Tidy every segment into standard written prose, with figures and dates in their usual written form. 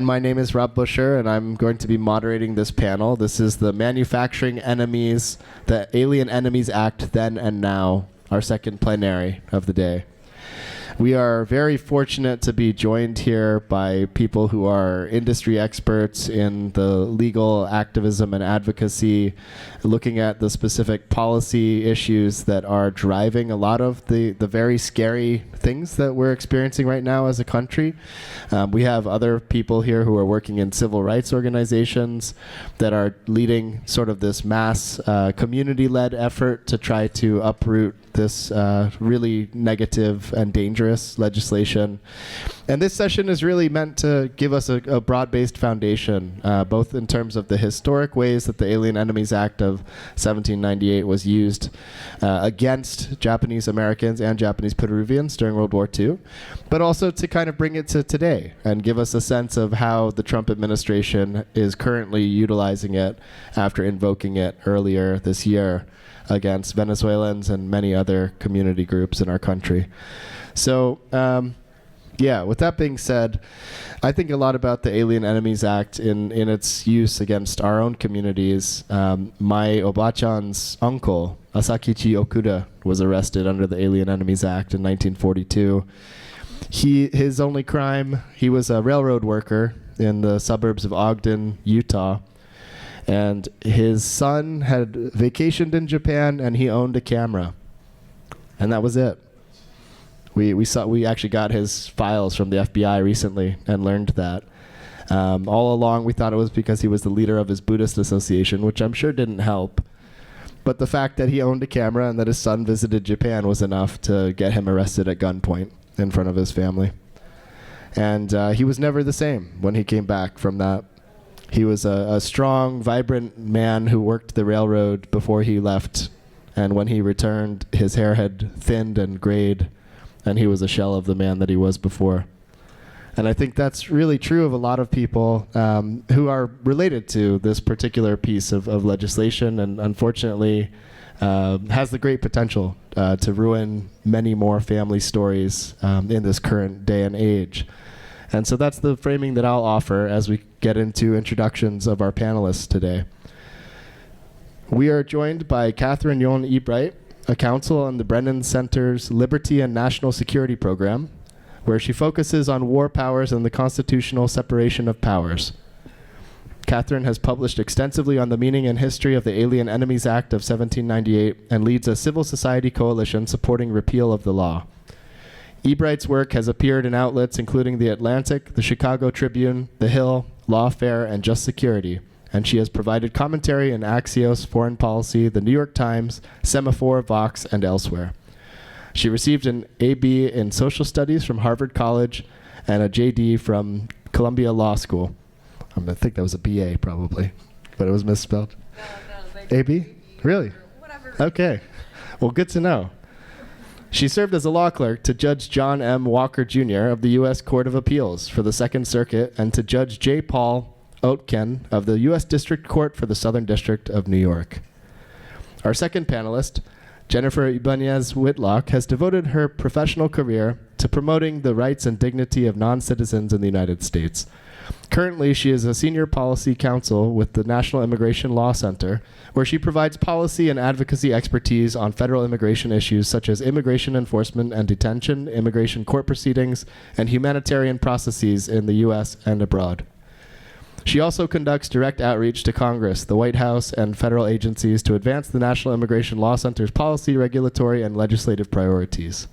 My name is Rob Busher, and I'm going to be moderating this panel. This is the Manufacturing Enemies, the Alien Enemies Act Then and Now, our second plenary of the day. We are very fortunate to be joined here by people who are industry experts in the legal activism and advocacy, looking at the specific policy issues that are driving a lot of the very scary things that we're experiencing right now as a country. We have other people here who are working in civil rights organizations that are leading sort of this mass community-led effort to try to uproot this really negative and dangerous legislation. And this session is really meant to give us a broad-based foundation, both in terms of the historic ways that the Alien Enemies Act of 1798 was used against Japanese Americans and Japanese Peruvians during World War II, but also to kind of bring it to today and give us a sense of how the Trump administration is currently utilizing it after invoking it earlier this year against Venezuelans and many other community groups in our country. So, with that being said, I think a lot about the Alien Enemies Act in its use against our own communities. My Obachan's uncle, Asakichi Okuda, was arrested under the Alien Enemies Act in 1942. His only crime, he was a railroad worker in the suburbs of Ogden, Utah. And his son had vacationed in Japan, and he owned a camera. And that was it. We actually got his files from the FBI recently and learned that. All along, we thought it was because he was the leader of his Buddhist association, which I'm sure didn't help. But the fact that he owned a camera and that his son visited Japan was enough to get him arrested at gunpoint in front of his family. And he was never the same when he came back from that. He was a strong, vibrant man who worked the railroad before he left. And when he returned, his hair had thinned and grayed, and he was a shell of the man that he was before. And I think that's really true of a lot of people who are related to this particular piece of legislation, and unfortunately has the great potential to ruin many more family stories in this current day and age. And so that's the framing that I'll offer as we get into introductions of our panelists today. We are joined by Catherine Yon Ebright, a counsel on the Brennan Center's Liberty and National Security Program, where she focuses on war powers and the constitutional separation of powers. Catherine has published extensively on the meaning and history of the Alien Enemies Act of 1798 and leads a civil society coalition supporting repeal of the law. Ebright's work has appeared in outlets including The Atlantic, The Chicago Tribune, The Hill, Lawfare, and Just Security, and she has provided commentary in Axios, Foreign Policy, The New York Times, Semaphore, Vox, and elsewhere. She received an A.B. in Social Studies from Harvard College and a J.D. from Columbia Law School. I think that was a B.A. probably, but it was misspelled. No, A.B.? Really? Whatever. Okay. Well, good to know. She served as a law clerk to Judge John M. Walker, Jr. of the U.S. Court of Appeals for the Second Circuit and to Judge J. Paul Oetken of the U.S. District Court for the Southern District of New York. Our second panelist, Jennifer Ibanez Whitlock, has devoted her professional career to promoting the rights and dignity of non-citizens in the United States. Currently, she is a senior policy counsel with the National Immigration Law Center, where she provides policy and advocacy expertise on federal immigration issues such as immigration enforcement and detention, immigration court proceedings, and humanitarian processes in the U.S. and abroad. She also conducts direct outreach to Congress, the White House, and federal agencies to advance the National Immigration Law Center's policy, regulatory, and legislative priorities.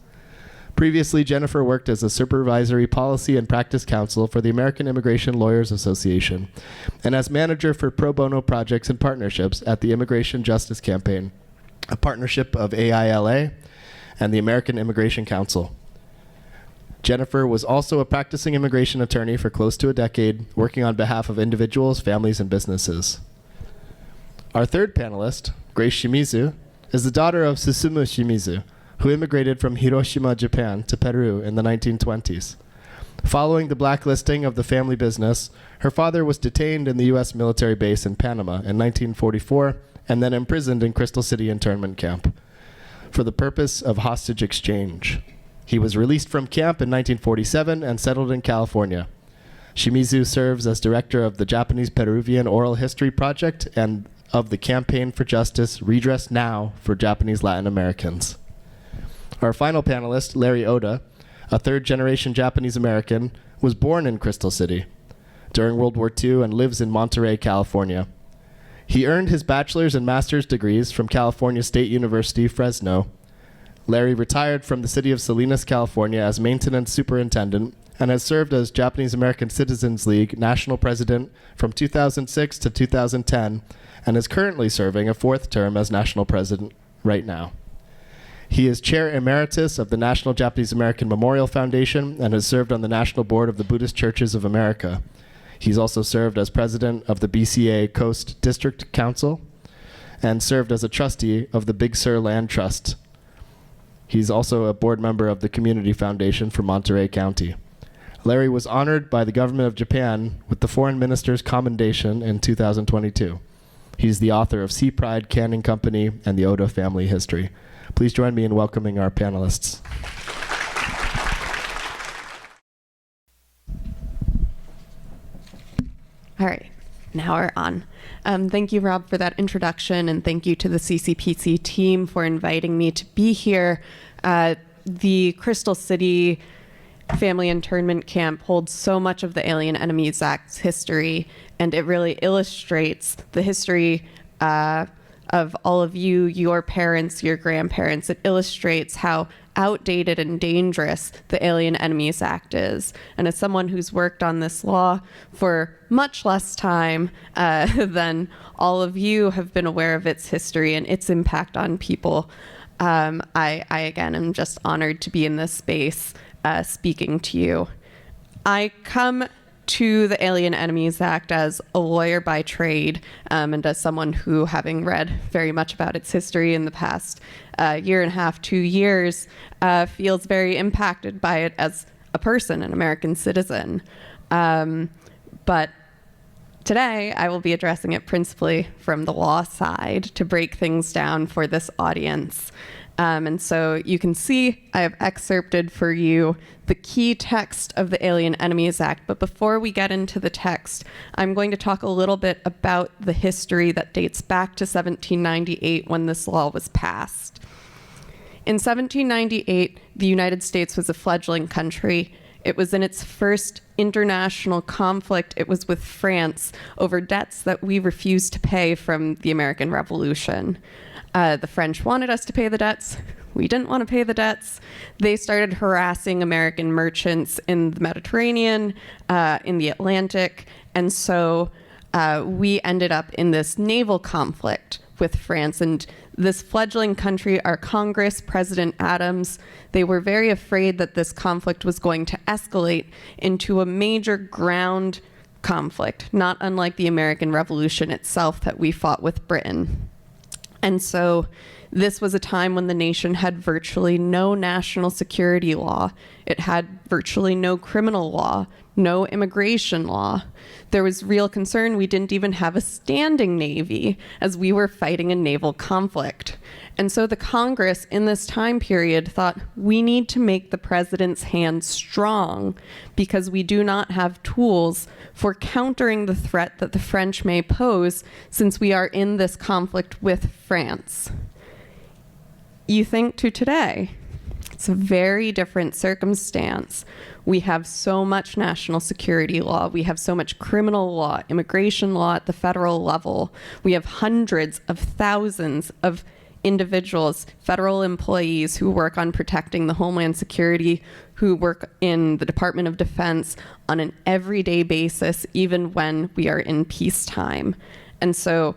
Previously, Jennifer worked as a supervisory policy and practice counsel for the American Immigration Lawyers Association and as manager for pro bono projects and partnerships at the Immigration Justice Campaign, a partnership of AILA and the American Immigration Council. Jennifer was also a practicing immigration attorney for close to a decade, working on behalf of individuals, families, and businesses. Our third panelist, Grace Shimizu, is the daughter of Susumu Shimizu, who immigrated from Hiroshima, Japan, to Peru in the 1920s. Following the blacklisting of the family business, her father was detained in the U.S. military base in Panama in 1944 and then imprisoned in Crystal City internment camp for the purpose of hostage exchange. He was released from camp in 1947 and settled in California. Shimizu serves as director of the Japanese-Peruvian Oral History Project and of the Campaign for Justice Redress Now for Japanese Latin Americans. Our final panelist, Larry Oda, a third-generation Japanese American, was born in Crystal City during World War II and lives in Monterey, California. He earned his bachelor's and master's degrees from California State University, Fresno. Larry retired from the city of Salinas, California as maintenance superintendent and has served as Japanese American Citizens League national president from 2006 to 2010 and is currently serving a fourth term as national president right now. He is chair emeritus of the National Japanese American Memorial Foundation and has served on the national board of the Buddhist Churches of America. He's also served as president of the BCA Coast District Council and served as a trustee of the Big Sur Land Trust. He's also a board member of the Community Foundation for Monterey County. Larry was honored by the government of Japan with the Foreign Minister's Commendation in 2022. He's the author of Sea Pride Canning Company and the Oda Family History. Please join me in welcoming our panelists. All right, now we're on. Thank you, Rob, for that introduction, and thank you to the CCPC team for inviting me to be here. The Crystal City Family Internment Camp holds so much of the Alien Enemies Act's history, and it really illustrates the history of all of you, your parents, your grandparents. It illustrates how outdated and dangerous the Alien Enemies Act is. And as someone who's worked on this law for much less time than all of you have been aware of its history and its impact on people, I again am just honored to be in this space speaking to you. I come to the Alien Enemies Act as a lawyer by trade, and as someone who, having read very much about its history in the past year and a half, 2 years, feels very impacted by it as a person, an American citizen. But today, I will be addressing it principally from the law side to break things down for this audience. And so you can see I have excerpted for you the key text of the Alien Enemies Act. But before we get into the text, I'm going to talk a little bit about the history that dates back to 1798 when this law was passed. In 1798, the United States was a fledgling country. It was in its first international conflict. It was with France over debts that we refused to pay from the American Revolution. The French wanted us to pay the debts. We didn't want to pay the debts. They started harassing American merchants in the Mediterranean, in the Atlantic, and so we ended up in this naval conflict with France. And this fledgling country, our Congress, President Adams, they were very afraid that this conflict was going to escalate into a major ground conflict, not unlike the American Revolution itself that we fought with Britain. And so this was a time when the nation had virtually no national security law. It had virtually no criminal law, no immigration law. There was real concern we didn't even have a standing navy as we were fighting a naval conflict. And so the Congress in this time period thought we need to make the president's hand strong because we do not have tools for countering the threat that the French may pose since we are in this conflict with France. You think to today, it's a very different circumstance. We have so much national security law. We have so much criminal law, immigration law at the federal level. We have hundreds of thousands of individuals, federal employees who work on protecting the Homeland Security, who work in the Department of Defense on an everyday basis, even when we are in peacetime. And so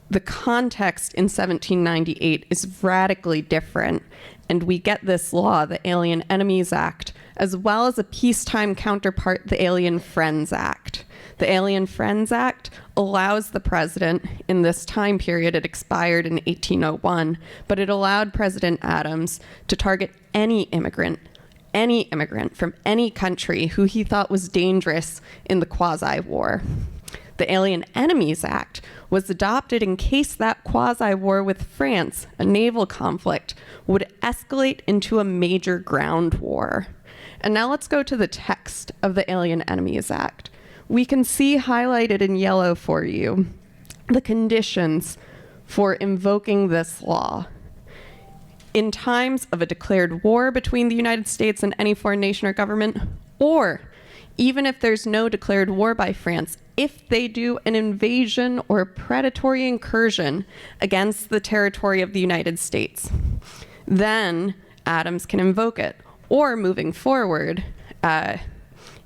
the context in 1798 is radically different, and we get this law, the Alien Enemies Act, as well as a peacetime counterpart, the Alien Friends Act. The Alien Friends Act allows the president, in this time period, it expired in 1801, but it allowed President Adams to target any immigrant from any country who he thought was dangerous in the quasi-war. The Alien Enemies Act was adopted in case that quasi-war with France, a naval conflict, would escalate into a major ground war. And now let's go to the text of the Alien Enemies Act. we can see highlighted in yellow for you the conditions for invoking this law. In times of a declared war between the United States and any foreign nation or government, or even if there's no declared war by France, if they do an invasion or a predatory incursion against the territory of the United States, then Adams can invoke it. Or moving forward,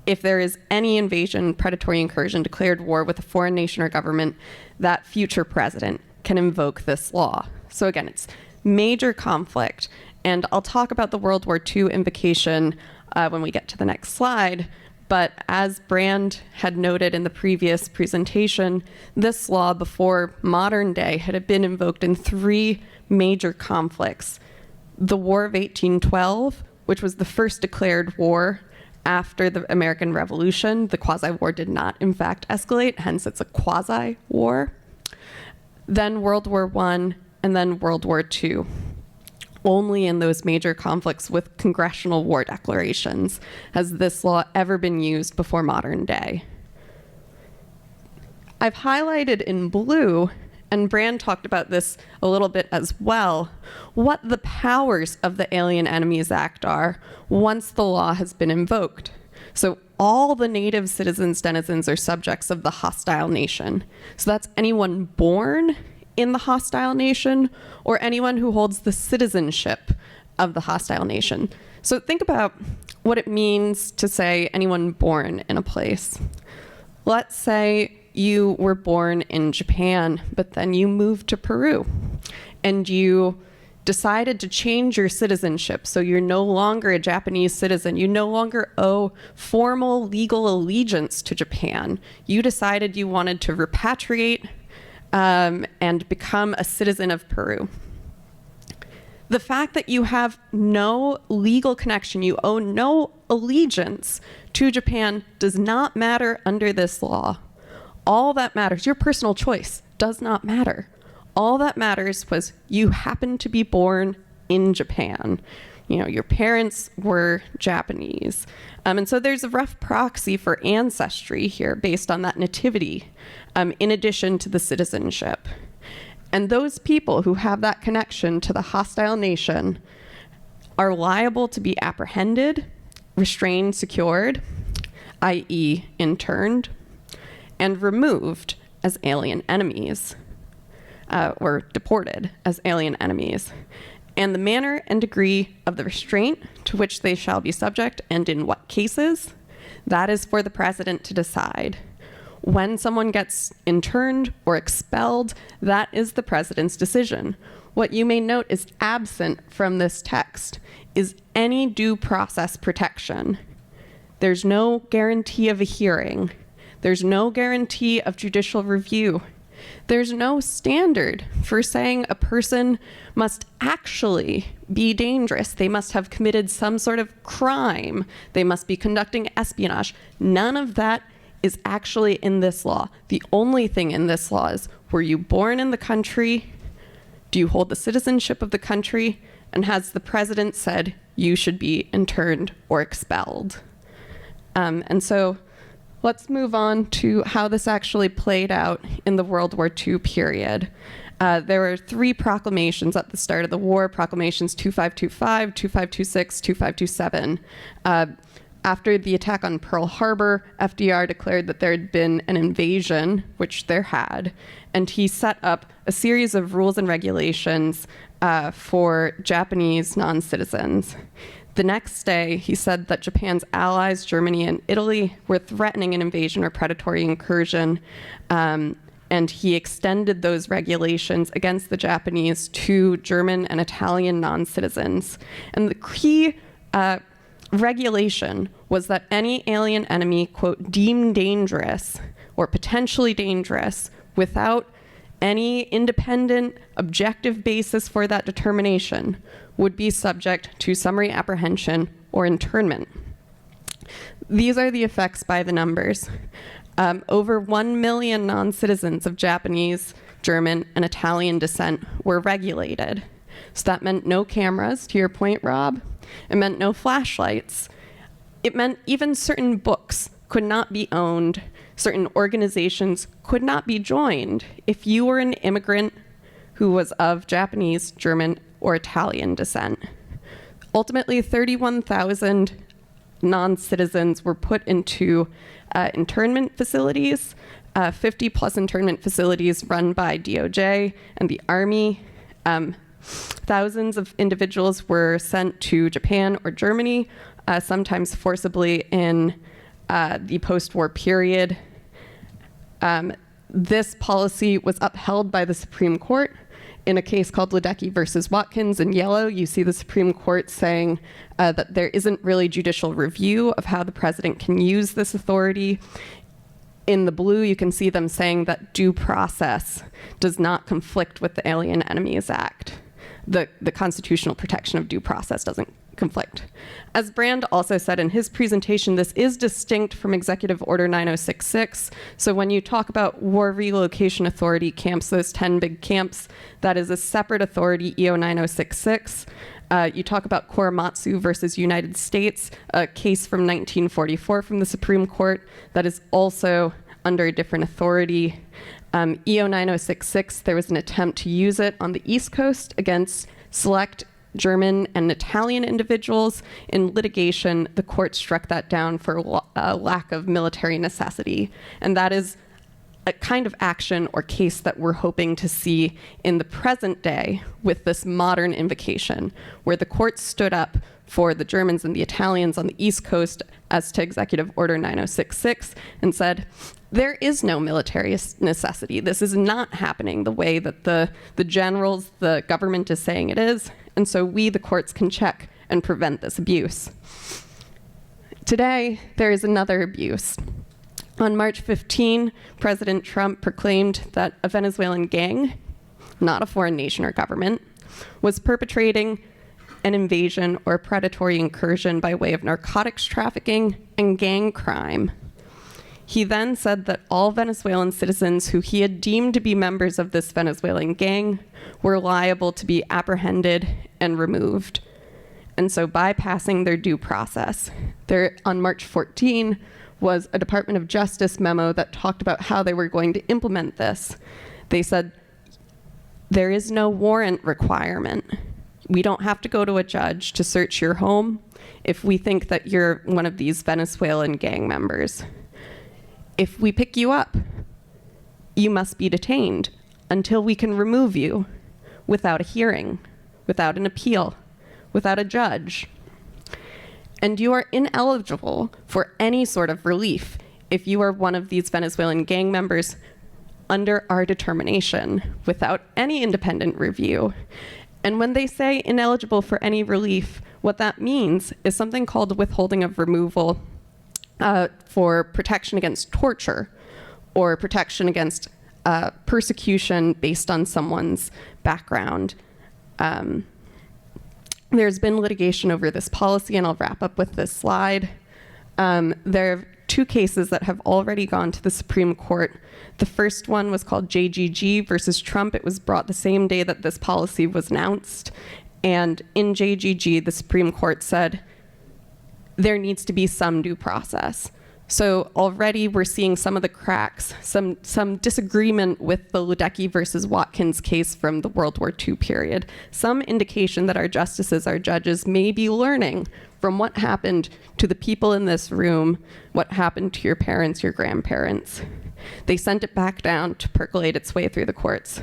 if there is any invasion, predatory incursion, declared war with a foreign nation or government, that future president can invoke this law. So again, it's major conflict. And I'll talk about the World War II invocation when we get to the next slide. But as Brand had noted in the previous presentation, this law before modern day had been invoked in 3 major conflicts. The War of 1812, which was the first declared war after the American Revolution. The quasi-war did not, in fact, escalate, hence it's a quasi-war. Then World War I, and then World War II. Only in those major conflicts with congressional war declarations has this law ever been used before modern day. I've highlighted in blue, and Brand talked about this a little bit as well, what the powers of the Alien Enemies Act are once the law has been invoked. So all the native citizens, denizens, are subjects of the hostile nation. So that's anyone born in the hostile nation or anyone who holds the citizenship of the hostile nation. So think about what it means to say anyone born in a place. Let's say you were born in Japan, but then you moved to Peru and you decided to change your citizenship. So you're no longer a Japanese citizen. You no longer owe formal legal allegiance to Japan. You decided you wanted to repatriate and become a citizen of Peru. The fact that you have no legal connection, you owe no allegiance to Japan, does not matter under this law. All that matters, your personal choice does not matter. All that matters was you happened to be born in Japan. You know, your parents were Japanese. And so there's a rough proxy for ancestry here based on that nativity, in addition to the citizenship. And those people who have that connection to the hostile nation are liable to be apprehended, restrained, secured, i.e. interned, and removed as alien enemies, or deported as alien enemies. And the manner and degree of the restraint to which they shall be subject and in what cases, that is for the president to decide. When someone gets interned or expelled, that is the president's decision. What you may note is absent from this text is any due process protection. There's no guarantee of a hearing. There's no guarantee of judicial review. There's no standard for saying a person must actually be dangerous. They must have committed some sort of crime. They must be conducting espionage. None of that is actually in this law. The only thing in this law is, were you born in the country? Do you hold the citizenship of the country? And has the president said you should be interned or expelled? And so let's move on to how this actually played out in the World War II period. There were 3 proclamations at the start of the war, proclamations 2525, 2526, 2527. After the attack on Pearl Harbor, FDR declared that there had been an invasion, which there had, and he set up a series of rules and regulations for Japanese non-citizens. The next day, he said that Japan's allies, Germany and Italy, were threatening an invasion or predatory incursion, and he extended those regulations against the Japanese to German and Italian non-citizens. And the key regulation was that any alien enemy, quote, deemed dangerous or potentially dangerous without any independent, objective basis for that determination would be subject to summary apprehension or internment. These are the effects by the numbers. Over 1 million non-citizens of Japanese, German, and Italian descent were regulated. So that meant no cameras, to your point, Rob. It meant no flashlights. It meant even certain books could not be owned. certain organizations could not be joined if you were an immigrant who was of Japanese, German, or Italian descent. Ultimately, 31,000 non-citizens were put into internment facilities, 50 plus internment facilities run by DOJ and the Army. Thousands of individuals were sent to Japan or Germany, sometimes forcibly in the post-war period. This policy was upheld by the Supreme Court in a case called Ledecky versus Watkins. In yellow, you see the Supreme Court saying that there isn't really judicial review of how the president can use this authority. In the blue, you can see them saying that due process does not conflict with the Alien Enemies Act. The constitutional protection of due process doesn't conflict. As Brand also said in his presentation, this is distinct from Executive Order 9066. So when you talk about War Relocation Authority camps, those 10 big camps, that is a separate authority, EO 9066. You talk about Korematsu versus United States, a case from 1944 from the Supreme Court that is also under a different authority. EO 9066, there was an attempt to use it on the East Coast against select German and Italian individuals. In litigation, the court struck that down for lack of military necessity. And that is a kind of action or case that we're hoping to see in the present day with this modern invocation, where the court stood up for the Germans and the Italians on the East Coast as to Executive Order 9066 and said, there is no military necessity. This is not happening the way that the generals, the government is saying it is. And so we, the courts, can check and prevent this abuse. Today, there is another abuse. On March 15, President Trump proclaimed that a Venezuelan gang, not a foreign nation or government, was perpetrating an invasion or predatory incursion by way of narcotics trafficking and gang crime. He then said that all Venezuelan citizens who he had deemed to be members of this Venezuelan gang were liable to be apprehended and removed. And so bypassing their due process. There, on March 14, was a Department of Justice memo that talked about how they were going to implement this. They said, there is no warrant requirement. We don't have to go to a judge to search your home if we think that you're one of these Venezuelan gang members. If we pick you up, you must be detained until we can remove you without a hearing, without an appeal, without a judge. And you are ineligible for any sort of relief if you are one of these Venezuelan gang members under our determination without any independent review. And when they say ineligible for any relief, what that means is something called withholding of removal for protection against torture or protection against persecution based on someone's background. There's been litigation over this policy, and I'll wrap up with this slide. There are two cases that have already gone to the Supreme Court. The first one was called JGG versus Trump. It was brought the same day that this policy was announced. And in JGG, the Supreme Court said, there needs to be some due process. So already we're seeing some of the cracks, some disagreement with the Ledecky versus Watkins case from the World War II period, some indication that our justices, our judges may be learning from what happened to the people in this room, what happened to your parents, your grandparents. They sent it back down to percolate its way through the courts.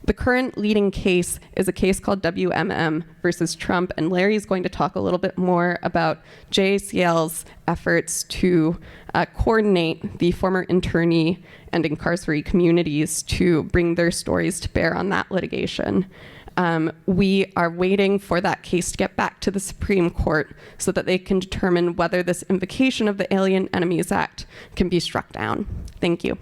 The current leading case is a case called WMM versus Trump, and Larry's going to talk a little bit more about JACL's efforts to coordinate the former internee and incarceree communities to bring their stories to bear on that litigation. We are waiting for that case to get back to the Supreme Court so that they can determine whether this invocation of the Alien Enemies Act can be struck down. Thank you.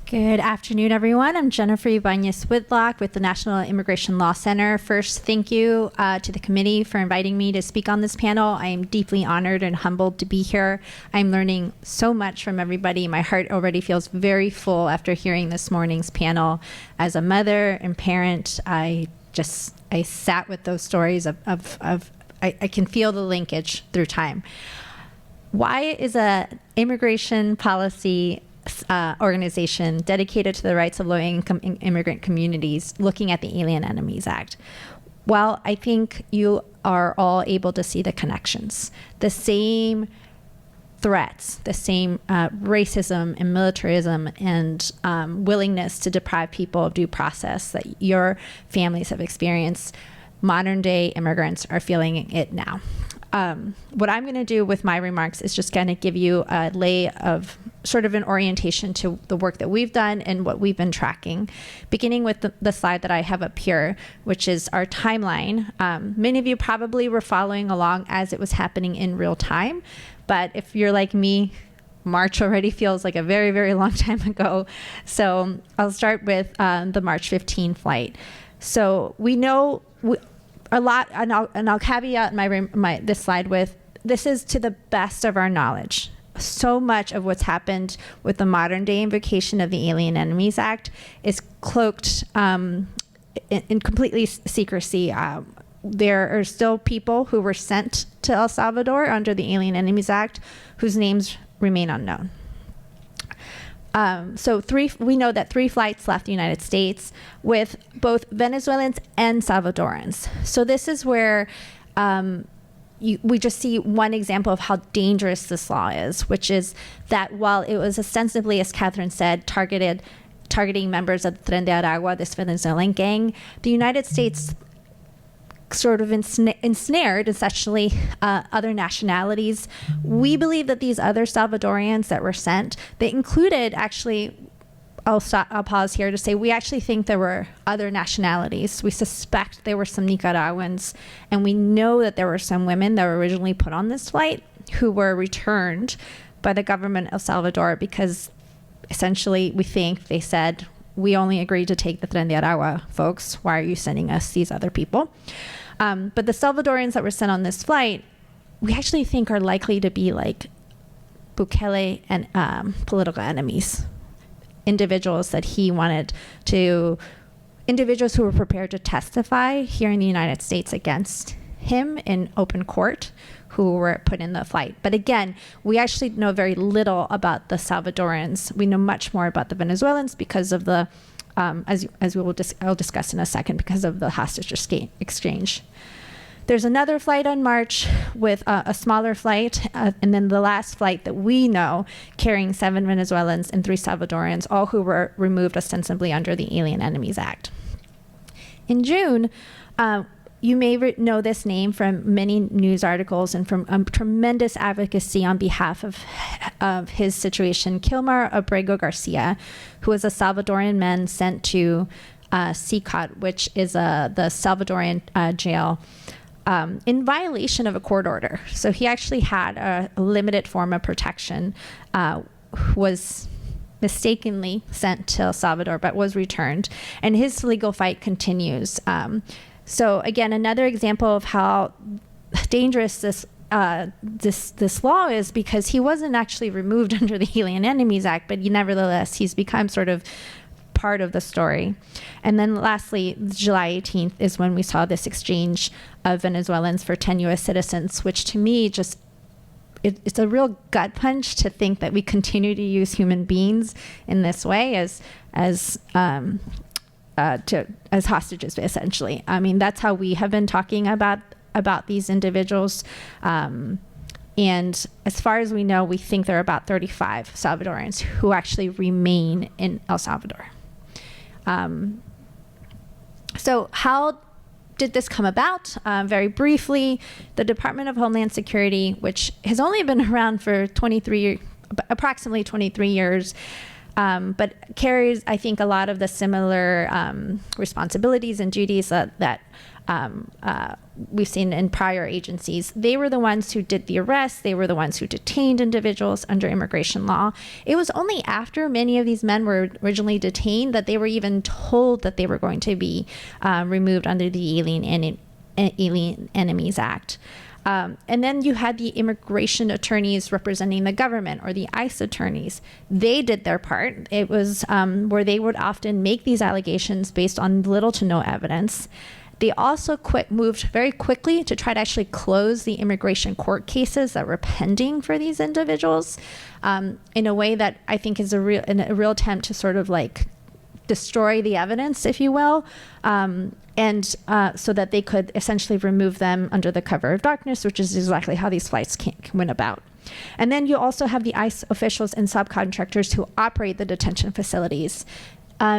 Good afternoon, everyone. I'm Jennifer Ibanez Whitlock with the National Immigration Law Center. First, thank you to the committee for inviting me to speak on this panel. I am deeply honored and humbled to be here. I'm learning so much from everybody. My heart already feels very full after hearing this morning's panel. As a mother and parent, I I sat with those stories I can feel the linkage through time. Why is a immigration policy organization dedicated to the rights of low-income immigrant communities looking at the Alien Enemies Act? Well, I think you are all able to see the connections. The same threats, the same racism and militarism and willingness to deprive people of due process that your families have experienced, modern day immigrants are feeling it now. What I'm going to do with my remarks is just kind of give you a lay of sort of an orientation to the work that we've done and what we've been tracking, beginning with the slide that I have up here, which is our timeline. Many of you probably were following along as it was happening in real time, but if you're like me, March already feels like a very, very long time ago. So I'll start with the March 15 flight. So we know a lot, and I'll caveat this slide with, this is to the best of our knowledge. So much of what's happened with the modern day invocation of the Alien Enemies Act is cloaked in completely secrecy. There are still people who were sent to El Salvador under the Alien Enemies Act whose names remain unknown. So we know that 3 flights left the United States with both Venezuelans and Salvadorans. So this is where we just see one example of how dangerous this law is, which is that while it was ostensibly, as Catherine said, targeting members of the Tren de Aragua, this Venezuelan gang, the United States sort of ensnared essentially other nationalities. We believe that these other Salvadorians that were sent, they included actually, I'll pause here to say we actually think there were other nationalities. We suspect there were some Nicaraguans, and we know that there were some women that were originally put on this flight who were returned by the government of El Salvador because essentially we think they said, we only agreed to take the Tren de Aragua, folks. Why are you sending us these other people? But the Salvadorians that were sent on this flight, we actually think are likely to be like Bukele and political enemies, individuals who were prepared to testify here in the United States against him in open court, who were put in the flight. But again, we actually know very little about the Salvadorans. We know much more about the Venezuelans because of the, as I'll discuss in a second, because of the hostage exchange. There's another flight on March with a smaller flight, and then the last flight that we know carrying 7 Venezuelans and 3 Salvadorans, all who were removed ostensibly under the Alien Enemies Act. In June, you may know this name from many news articles and from tremendous advocacy on behalf of his situation. Kilmar Abrego Garcia, who was a Salvadorian man sent to CICOT, which is the Salvadorian jail, in violation of a court order. So he actually had a limited form of protection, was mistakenly sent to El Salvador, but was returned. And his legal fight continues. So again, another example of how dangerous this law is, because he wasn't actually removed under the Alien Enemies Act, but nevertheless, he's become sort of part of the story. And then lastly, July 18th is when we saw this exchange of Venezuelans for 10 U.S. citizens, which to me just, it's a real gut punch to think that we continue to use human beings in this way as hostages, essentially. I mean, that's how we have been talking about these individuals. And as far as we know, we think there are about 35 Salvadorans who actually remain in El Salvador. So how did this come about? Very briefly, the Department of Homeland Security, which has only been around for approximately 23 years, but carries, I think, a lot of the similar responsibilities and duties that we've seen in prior agencies. They were the ones who did the arrests. They were the ones who detained individuals under immigration law. It was only after many of these men were originally detained that they were even told that they were going to be removed under the Alien Enemies Act. And then you had the immigration attorneys representing the government, or the ICE attorneys. They did their part. It was where they would often make these allegations based on little to no evidence. They also moved very quickly to try to actually close the immigration court cases that were pending for these individuals, in a way that I think is a real attempt to sort of like destroy the evidence, if you will, so that they could essentially remove them under the cover of darkness, which is exactly how these flights went about. And then you also have the ICE officials and subcontractors who operate the detention facilities.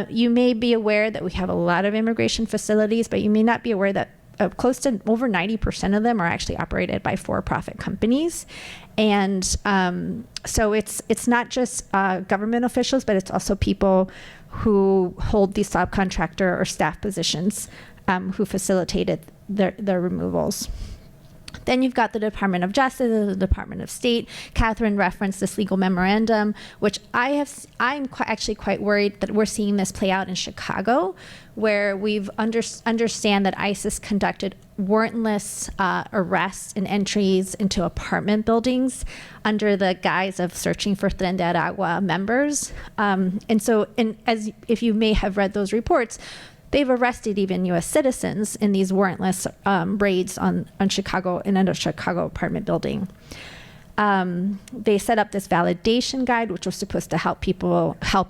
You may be aware that we have a lot of immigration facilities, but you may not be aware that close to over 90% of them are actually operated by for-profit companies. And so it's not just government officials, but it's also people who hold these subcontractor or staff positions who facilitated their removals. Then you've got the Department of Justice, the Department of State. Catherine referenced this legal memorandum, which I'm actually quite worried that we're seeing this play out in Chicago, where we've understand that ISIS conducted warrantless arrests and entries into apartment buildings under the guise of searching for Tren de Aragua members. As if you may have read those reports, they've arrested even U.S. citizens in these warrantless raids on Chicago and in a Chicago apartment building. They set up this validation guide, which was supposed to help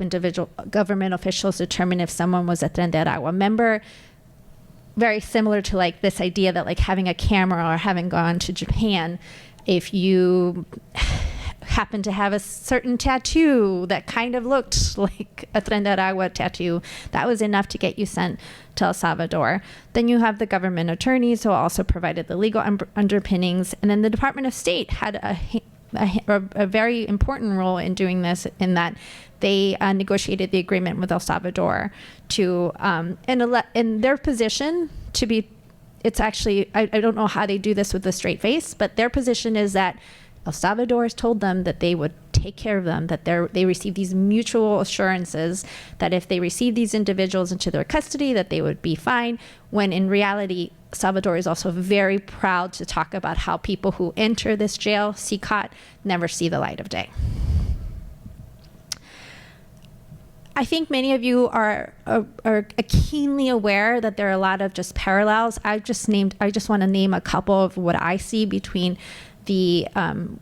individual government officials determine if someone was a Tren de Aragua member. Very similar to like this idea that like having a camera or having gone to Japan, if you happen to have a certain tattoo that kind of looked like a Tren de Aragua tattoo, that was enough to get you sent to El Salvador. Then you have the government attorneys who also provided the legal underpinnings. And then the Department of State had a very important role in doing this, in that they negotiated the agreement with El Salvador to, in their position to be, it's actually, I don't know how they do this with a straight face, but their position is that El Salvador has told them that they would take care of them, that they receive these mutual assurances that if they receive these individuals into their custody, that they would be fine, when in reality, Salvador is also very proud to talk about how people who enter this jail, CICOT, never see the light of day. I think many of you are keenly aware that there are a lot of just parallels. I just want to name a couple of what I see between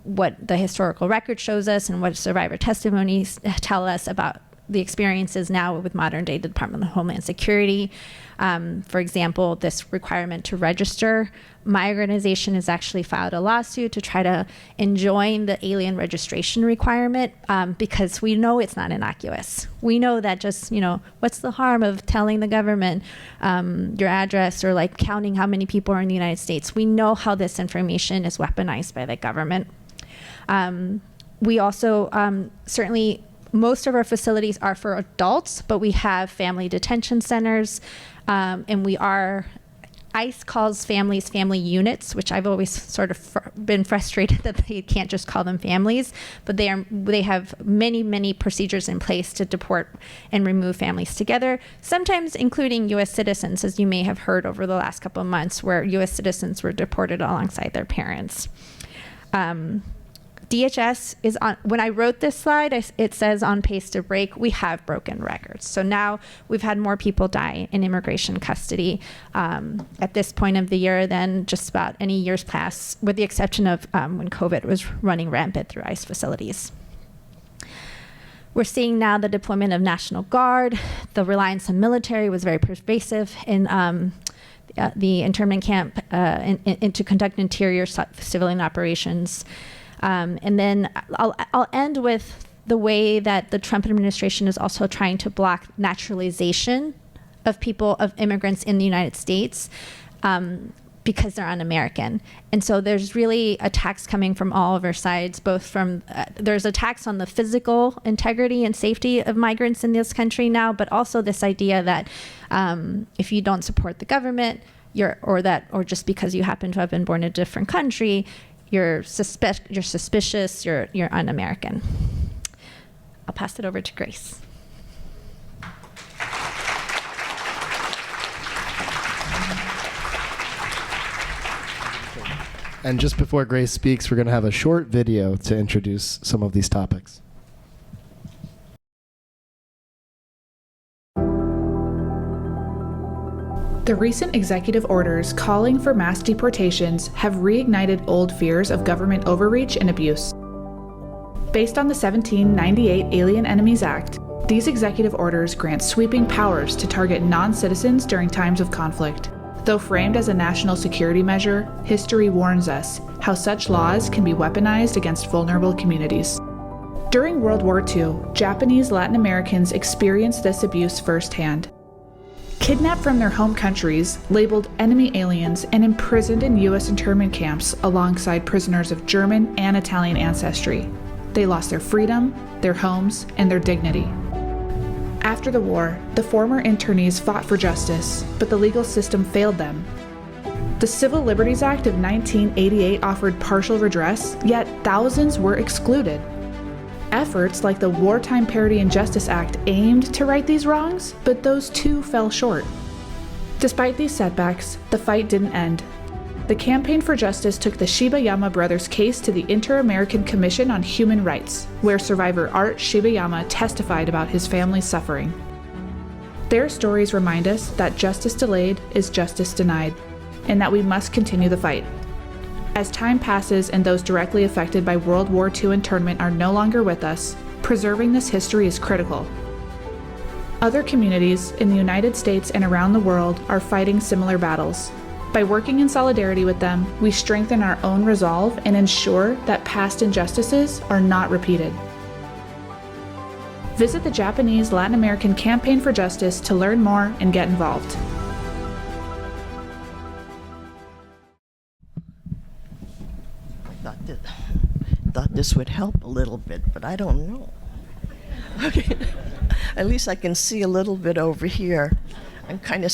what the historical record shows us and what survivor testimonies tell us about the experiences now with modern day Department of Homeland Security. For example, this requirement to register. My organization has actually filed a lawsuit to try to enjoin the alien registration requirement because we know it's not innocuous. We know that just, what's the harm of telling the government your address or like counting how many people are in the United States? We know how this information is weaponized by the government. We also certainly, most of our facilities are for adults, but we have family detention centers, and ICE calls families family units, which I've always sort of been frustrated that they can't just call them families, but they have many, many procedures in place to deport and remove families together, sometimes including U.S. citizens, as you may have heard over the last couple of months, where U.S. citizens were deported alongside their parents. DHS is on, when I wrote this slide, it says on pace to break. We have broken records. So now we've had more people die in immigration custody at this point of the year than just about any years past, with the exception of when COVID was running rampant through ICE facilities. We're seeing now the deployment of National Guard. The reliance on military was very pervasive in the internment camp and to conduct interior civilian operations. And then I'll end with the way that the Trump administration is also trying to block naturalization of immigrants in the United States because they're un-American. And so there's really attacks coming from all of our sides, both from, there's attacks on the physical integrity and safety of migrants in this country now, but also this idea that if you don't support the government, or just because you happen to have been born in a different country, you're suspicious, you're un-American. I'll pass it over to Grace. And just before Grace speaks, we're going to have a short video to introduce some of these topics. The recent executive orders calling for mass deportations have reignited old fears of government overreach and abuse. Based on the 1798 Alien Enemies Act, these executive orders grant sweeping powers to target non-citizens during times of conflict. Though framed as a national security measure, history warns us how such laws can be weaponized against vulnerable communities. During World War II, Japanese Latin Americans experienced this abuse firsthand. Kidnapped from their home countries, labeled enemy aliens, and imprisoned in U.S. internment camps alongside prisoners of German and Italian ancestry. They lost their freedom, their homes, and their dignity. After the war, the former internees fought for justice, but the legal system failed them. The Civil Liberties Act of 1988 offered partial redress, yet thousands were excluded. Efforts like the Wartime Parity and Justice Act aimed to right these wrongs, but those too fell short. Despite these setbacks, the fight didn't end. The Campaign for Justice took the Shibayama brothers' case to the Inter-American Commission on Human Rights, where survivor Art Shibayama testified about his family's suffering. Their stories remind us that justice delayed is justice denied, and that we must continue the fight. As time passes and those directly affected by World War II internment are no longer with us, preserving this history is critical. Other communities in the United States and around the world are fighting similar battles. By working in solidarity with them, we strengthen our own resolve and ensure that past injustices are not repeated. Visit the Japanese Latin American Campaign for Justice to learn more and get involved. Thought this would help a little bit, but I don't know. Okay, at least I can see a little bit over here. I'm kind of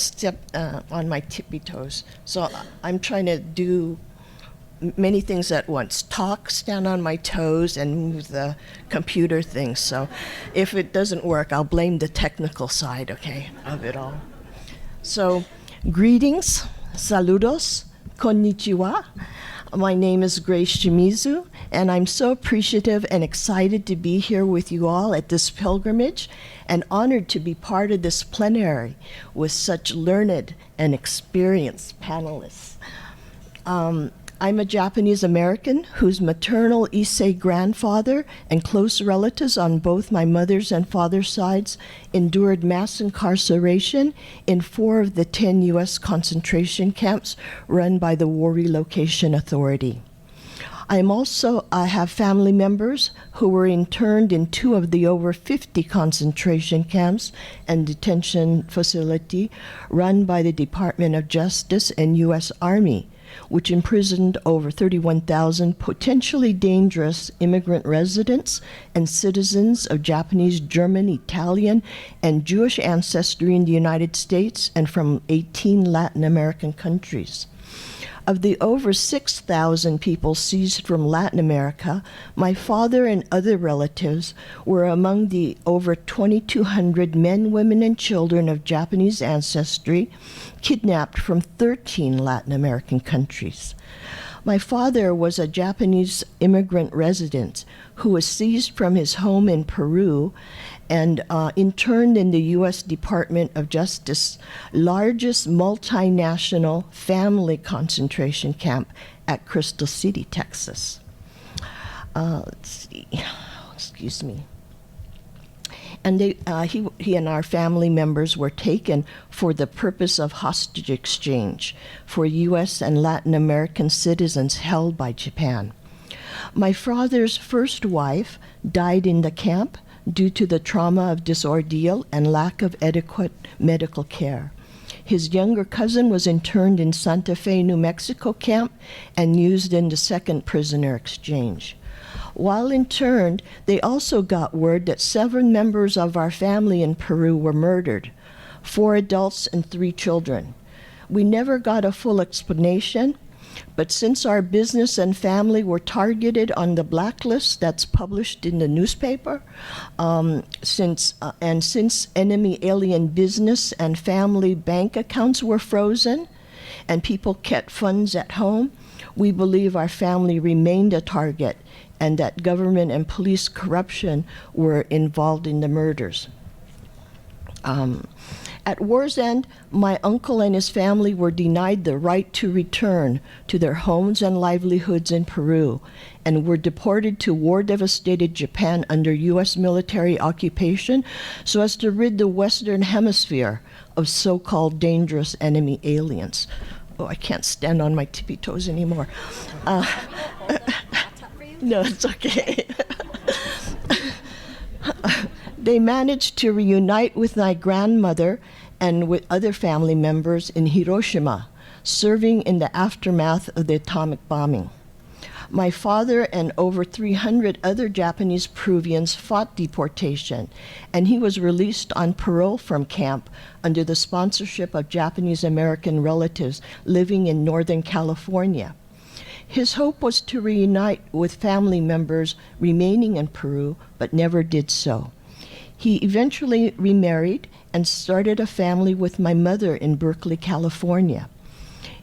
on my tippy toes, so I'm trying to do many things at once. Talk, stand on my toes, and move the computer thing. So if it doesn't work, I'll blame the technical side, okay, of it all. So greetings, saludos, konnichiwa. My name is Grace Shimizu, and I'm so appreciative and excited to be here with you all at this pilgrimage and honored to be part of this plenary with such learned and experienced panelists. I'm a Japanese American whose maternal Issei grandfather and close relatives on both my mother's and father's sides endured mass incarceration in 4 of the 10 U.S. concentration camps run by the War Relocation Authority. I have family members who were interned in 2 of the over 50 concentration camps and detention facility run by the Department of Justice and U.S. Army, which imprisoned over 31,000 potentially dangerous immigrant residents and citizens of Japanese, German, Italian, and Jewish ancestry in the United States and from 18 Latin American countries. Of the over 6,000 people seized from Latin America, my father and other relatives were among the over 2,200 men, women, and children of Japanese ancestry kidnapped from 13 Latin American countries. My father was a Japanese immigrant resident who was seized from his home in Peru and interned in the U.S. Department of Justice, largest multinational family concentration camp at Crystal City, Texas. Let's see, excuse me. And he and our family members were taken for the purpose of hostage exchange for U.S. and Latin American citizens held by Japan. My father's first wife died in the camp due to the trauma of this ordeal and lack of adequate medical care. His younger cousin was interned in Santa Fe, New Mexico camp and used in the second prisoner exchange. While interned, they also got word that 7 members of our family in Peru were murdered, 4 adults and 3 children. We never got a full explanation, but since our business and family were targeted on the blacklist that's published in the newspaper, since enemy alien business and family bank accounts were frozen and people kept funds at home, we believe our family remained a target and that government and police corruption were involved in the murders. At At war's end, my uncle and his family were denied the right to return to their homes and livelihoods in Peru and were deported to war-devastated Japan under U.S. military occupation so as to rid the Western Hemisphere of so-called dangerous enemy aliens. Oh, I can't stand on my tippy toes anymore. No, it's okay. They managed to reunite with my grandmother and with other family members in Hiroshima, serving in the aftermath of the atomic bombing. My father and over 300 other Japanese Peruvians fought deportation, and he was released on parole from camp under the sponsorship of Japanese American relatives living in Northern California. His hope was to reunite with family members remaining in Peru, but never did so. He eventually remarried and started a family with my mother in Berkeley, California.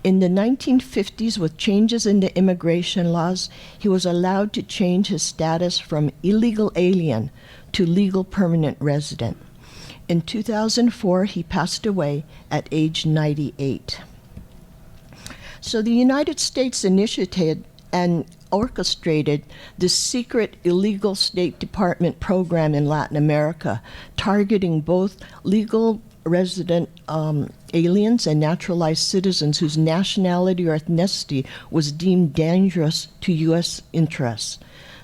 In the 1950s, with changes in the immigration laws, he was allowed to change his status from illegal alien to legal permanent resident. In 2004, he passed away at age 98. So the United States initiated and orchestrated this secret illegal State Department program in Latin America, targeting both legal resident aliens and naturalized citizens whose nationality or ethnicity was deemed dangerous to U.S. interests.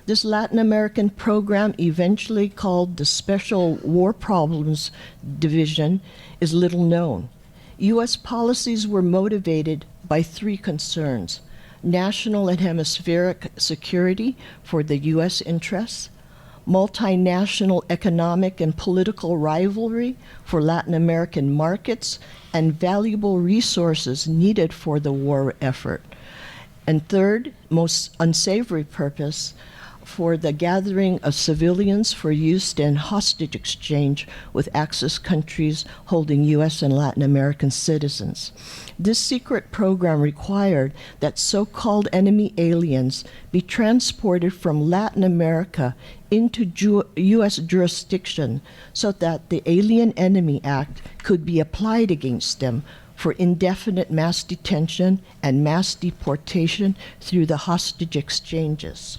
This Latin American program, eventually called the Special War Problems Division, is little known. U.S. policies were motivated by three concerns: national and hemispheric security for the U.S. interests, multinational economic and political rivalry for Latin American markets, and valuable resources needed for the war effort. And third, most unsavory purpose, for the gathering of civilians for use in hostage exchange with Axis countries holding U.S. and Latin American citizens. This secret program required that so-called enemy aliens be transported from Latin America into U.S. jurisdiction so that the Alien Enemy Act could be applied against them for indefinite mass detention and mass deportation through the hostage exchanges.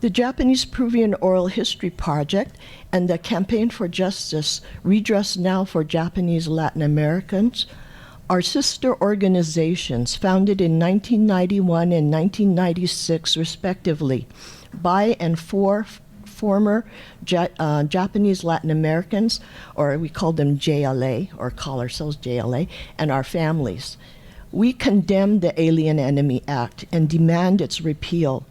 The Japanese Peruvian Oral History Project and the Campaign for Justice, Redress Now for Japanese Latin Americans, are sister organizations founded in 1991 and 1996, respectively, by and for former Japanese Latin Americans, or we call them JLA, or call ourselves JLA, and our families. We condemn the Alien Enemy Act and demand its repeal.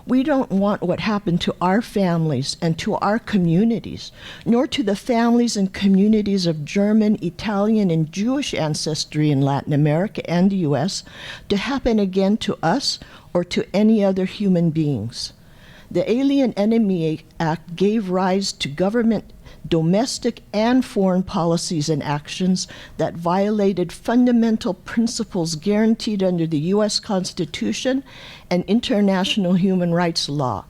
We don't want what happened to our families and to our communities, nor to the families and communities of German, Italian, and Jewish ancestry in Latin America and the U.S. to happen again to us or to any other human beings. The Alien Enemy Act gave rise to government domestic and foreign policies and actions that violated fundamental principles guaranteed under the U.S. Constitution and international human rights law.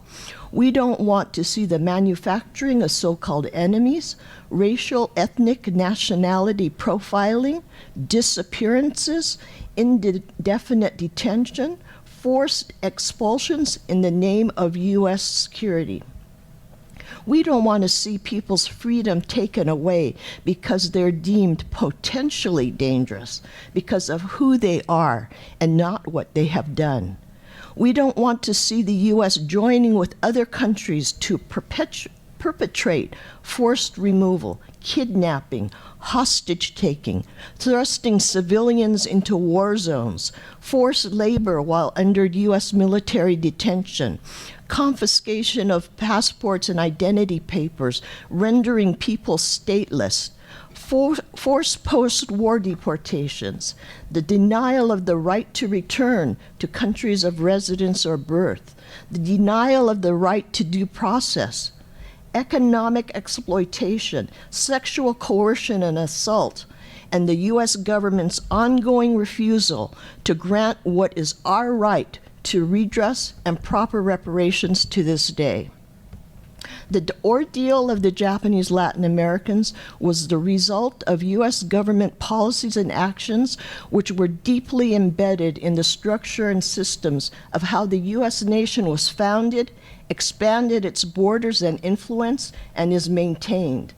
We don't want to see the manufacturing of so-called enemies, racial, ethnic, nationality profiling, disappearances, indefinite detention, forced expulsions in the name of U.S. security. We don't want to see people's freedom taken away because they're deemed potentially dangerous because of who they are and not what they have done. We don't want to see the U.S. joining with other countries to perpetrate forced removal, kidnapping, hostage-taking, thrusting civilians into war zones, forced labor while under U.S. military detention, confiscation of passports and identity papers, rendering people stateless, forced post-war deportations, the denial of the right to return to countries of residence or birth, the denial of the right to due process, economic exploitation, sexual coercion and assault, and the U.S. government's ongoing refusal to grant what is our right to redress and proper reparations to this day. The ordeal of the Japanese Latin Americans was the result of U.S. government policies and actions which were deeply embedded in the structure and systems of how the U.S. nation was founded, expanded its borders and influence, and is maintained.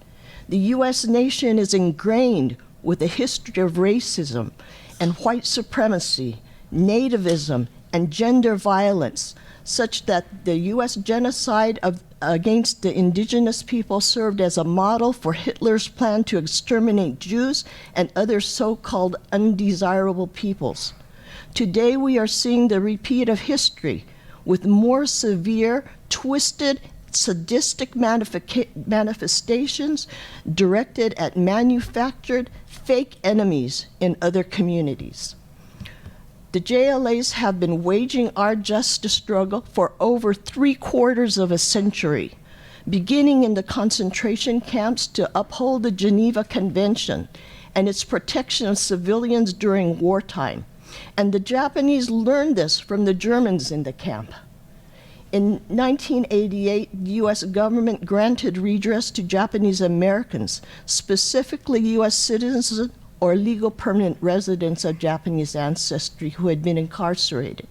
The U.S. nation is ingrained with a history of racism and white supremacy, nativism, and gender violence, such that the U.S. genocide against the indigenous people served as a model for Hitler's plan to exterminate Jews and other so-called undesirable peoples. Today we are seeing the repeat of history with more severe, twisted, sadistic manifestations directed at manufactured fake enemies in other communities. The JLAs have been waging our justice struggle for over 3/4 of a century, beginning in the concentration camps to uphold the Geneva Convention and its protection of civilians during wartime. And the Japanese learned this from the Germans in the camp. In 1988, the U.S. government granted redress to Japanese Americans, specifically U.S. citizens or legal permanent residents of Japanese ancestry who had been incarcerated.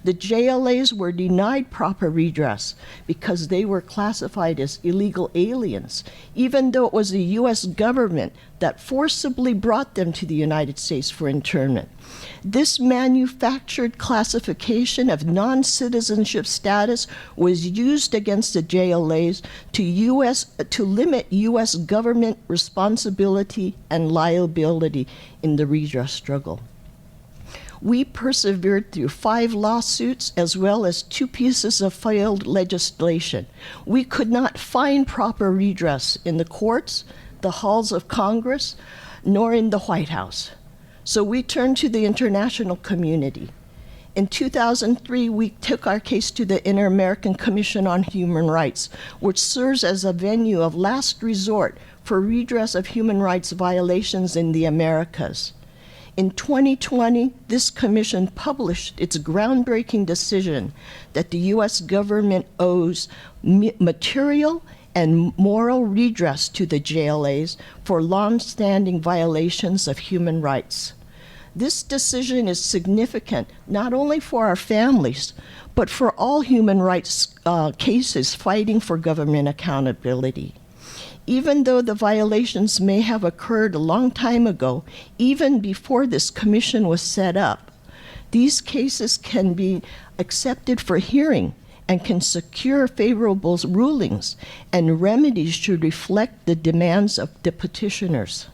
The JLAs were denied proper redress because they were classified as illegal aliens, even though it was the U.S. government that forcibly brought them to the United States for internment. This manufactured classification of non-citizenship status was used against the JLAs to limit U.S. government responsibility and liability in the redress struggle. We persevered through 5 lawsuits as well as 2 pieces of failed legislation. We could not find proper redress in the courts, the halls of Congress, nor in the White House. So we turned to the international community. In 2003, we took our case to the Inter-American Commission on Human Rights, which serves as a venue of last resort for redress of human rights violations in the Americas. In 2020, this commission published its groundbreaking decision that the U.S. government owes material and moral redress to the JLAs for long-standing violations of human rights. This decision is significant not only for our families, but for all human rights cases fighting for government accountability. Even though the violations may have occurred a long time ago, even before this commission was set up, these cases can be accepted for hearing and can secure favorable rulings, and remedies should reflect the demands of the petitioners.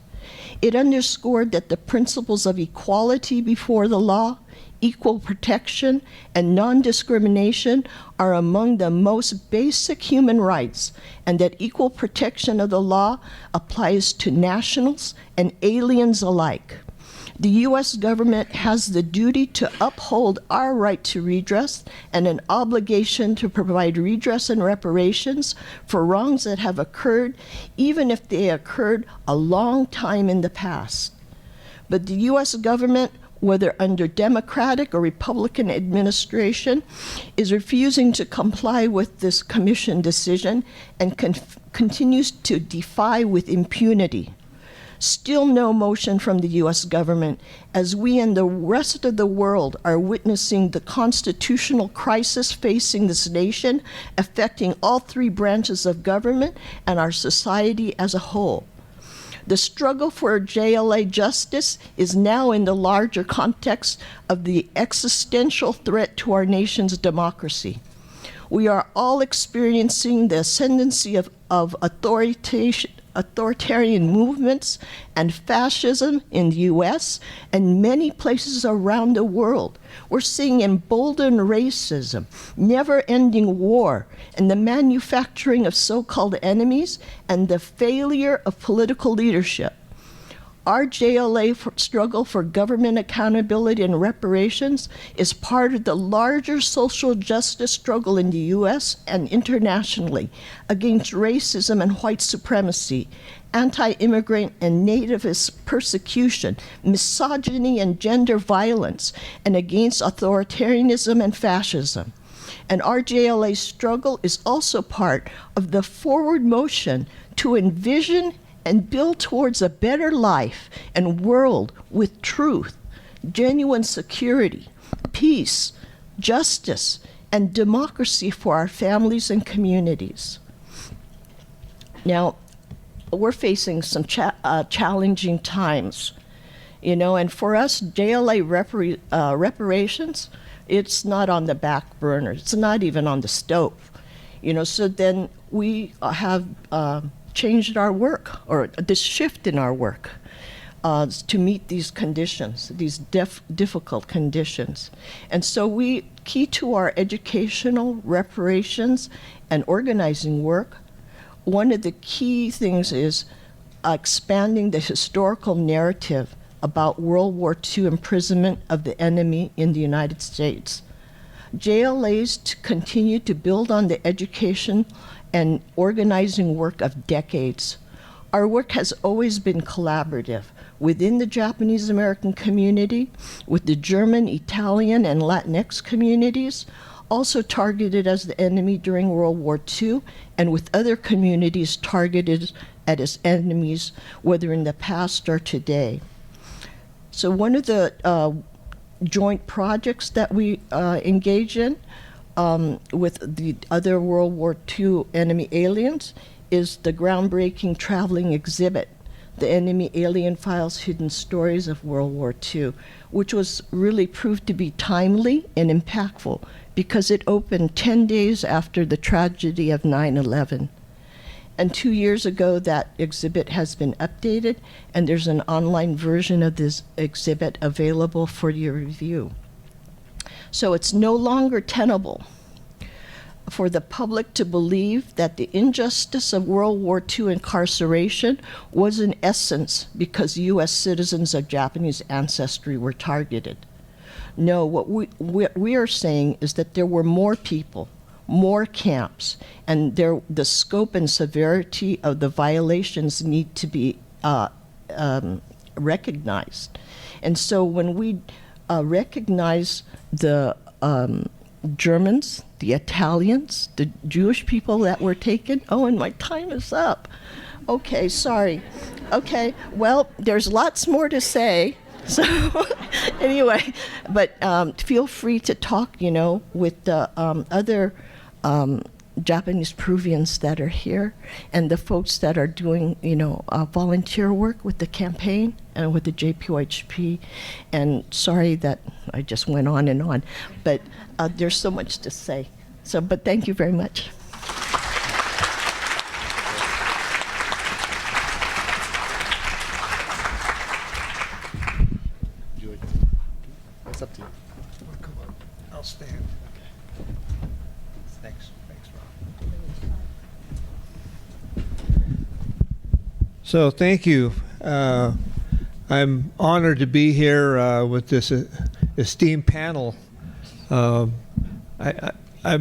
It underscored that the principles of equality before the law, equal protection, and non-discrimination are among the most basic human rights, and that equal protection of the law applies to nationals and aliens alike. The U.S. government has the duty to uphold our right to redress and an obligation to provide redress and reparations for wrongs that have occurred, even if they occurred a long time in the past. But the U.S. government, whether under Democratic or Republican administration, is refusing to comply with this commission decision and continues to defy with impunity. Still no motion from the U.S. government, as we and the rest of the world are witnessing the constitutional crisis facing this nation, affecting all 3 branches of government and our society as a whole. The struggle for JLA justice is now in the larger context of the existential threat to our nation's democracy. We are all experiencing the ascendancy of authoritarian movements and fascism in the U.S. and many places around the world. We're seeing emboldened racism, never-ending war, and the manufacturing of so-called enemies, and the failure of political leadership. Our JLA struggle for government accountability and reparations is part of the larger social justice struggle in the U.S. and internationally against racism and white supremacy, anti-immigrant and nativist persecution, misogyny and gender violence, and against authoritarianism and fascism. And our JLA struggle is also part of the forward motion to envision and build towards a better life and world with truth, genuine security, peace, justice, and democracy for our families and communities. Now, we're facing some challenging times, you know, and for us, JLA reparations, it's not on the back burner. It's not even on the stove, you know, so then we have changed our work, or this shift in our work, to meet these conditions, these difficult conditions. And so key to our educational reparations and organizing work, one of the key things is expanding the historical narrative about World War II imprisonment of the enemy in the United States. JLAs to continue to build on the education and organizing work of decades. Our work has always been collaborative within the Japanese American community, with the German, Italian, and Latinx communities, also targeted as the enemy during World War II, and with other communities targeted as enemies, whether in the past or today. So one of the joint projects that we engage in with the other World War II enemy aliens is the groundbreaking traveling exhibit, The Enemy Alien Files: Hidden Stories of World War II, which was really proved to be timely and impactful because it opened 10 days after the tragedy of 9/11. And 2 years ago, that exhibit has been updated, and there's an online version of this exhibit available for your review. So it's no longer tenable for the public to believe that the injustice of World War II incarceration was in essence because US citizens of Japanese ancestry were targeted. No, what we are saying is that there were more people, more camps, and the scope and severity of the violations need to be recognized. And so when we recognize the Germans, the Italians, the Jewish people that were taken, oh, and my time is up. Okay, sorry. Okay, well, there's lots more to say. So anyway, but feel free to talk, you know, with the other Japanese Peruvians that are here and the folks that are doing, you know, volunteer work with the campaign and with the JPOHP. And sorry that I just went on, but there's so much to say. So, but thank you very much. It's up to you. Come on, I'll stand. Thanks, Rob. So thank you. I'm honored to be here with this esteemed panel. I'm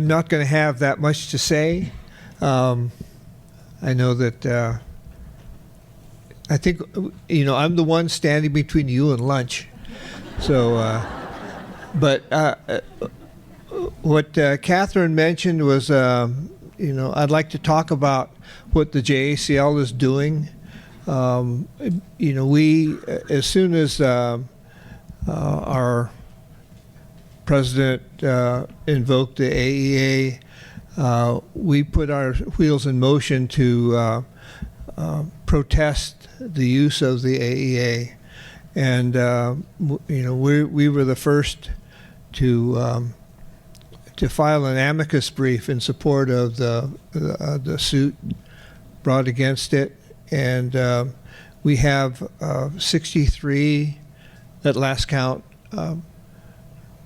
not going to have that much to say. I know that I think, you know, I'm the one standing between you and lunch. So, but what Catherine mentioned was, you know, I'd like to talk about what the JACL is doing. You know, we, as soon as our president invoked the AEA, we put our wheels in motion to protest the use of the AEA. And you know, we were the first to file an amicus brief in support of the suit brought against it, and we have 63 at last count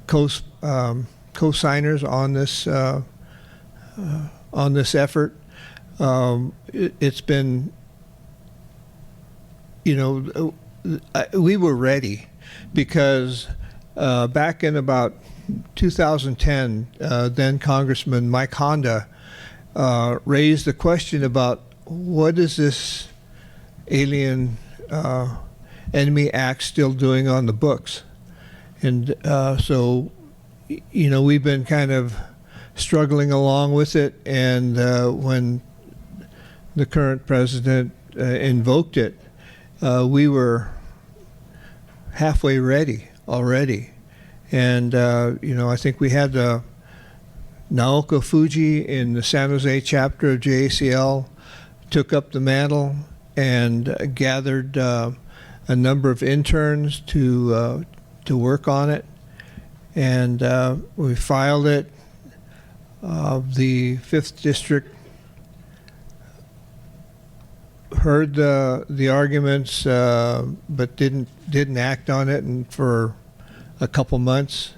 co-signers on this effort. It's been, you know, we were ready because back in about 2010, then Congressman Mike Honda raised the question about what is this Alien Enemy Act still doing on the books? And so, you know, we've been kind of struggling along with it, and when the current president invoked it, we were halfway ready already. And, I think we had Naoko Fuji in the San Jose chapter of JACL took up the mantle and gathered a number of interns to work on it. And we filed it. The 5th District heard the arguments, but didn't act on it, and for a couple months,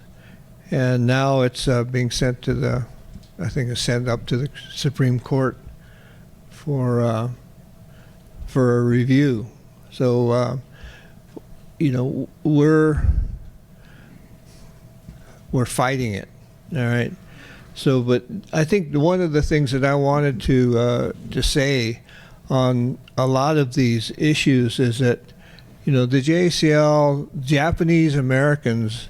and now it's being sent to it's sent up to the Supreme Court for a review. So we're fighting it, all right. So, but I think one of the things that I wanted to say on a lot of these issues is that, the JACL, Japanese Americans,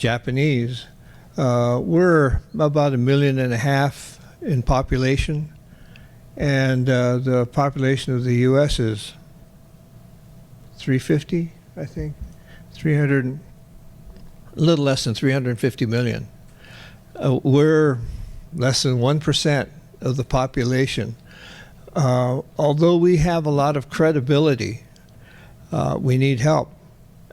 we're about 1.5 million in population, and the population of the U.S. is 350, I think, 300, a little less than 350 million. We're less than 1% of the population. Although we have a lot of credibility, we need help.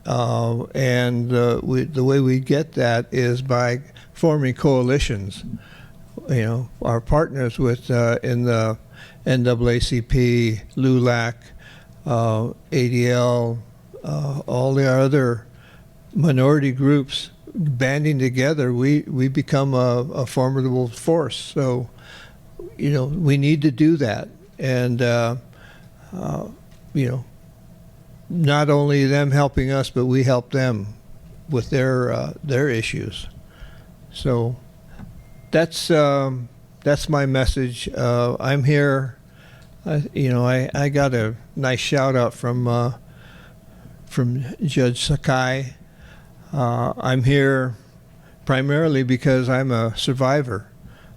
And the way we get that is by forming coalitions. Our partners with in the NAACP, LULAC, ADL, all the other minority groups banding together, we become a formidable force. So, we need to do that. And, not only them helping us, but we help them with their issues. So that's my message. I'm here. I got a nice shout out from Judge Sakai. I'm here primarily because I'm a survivor.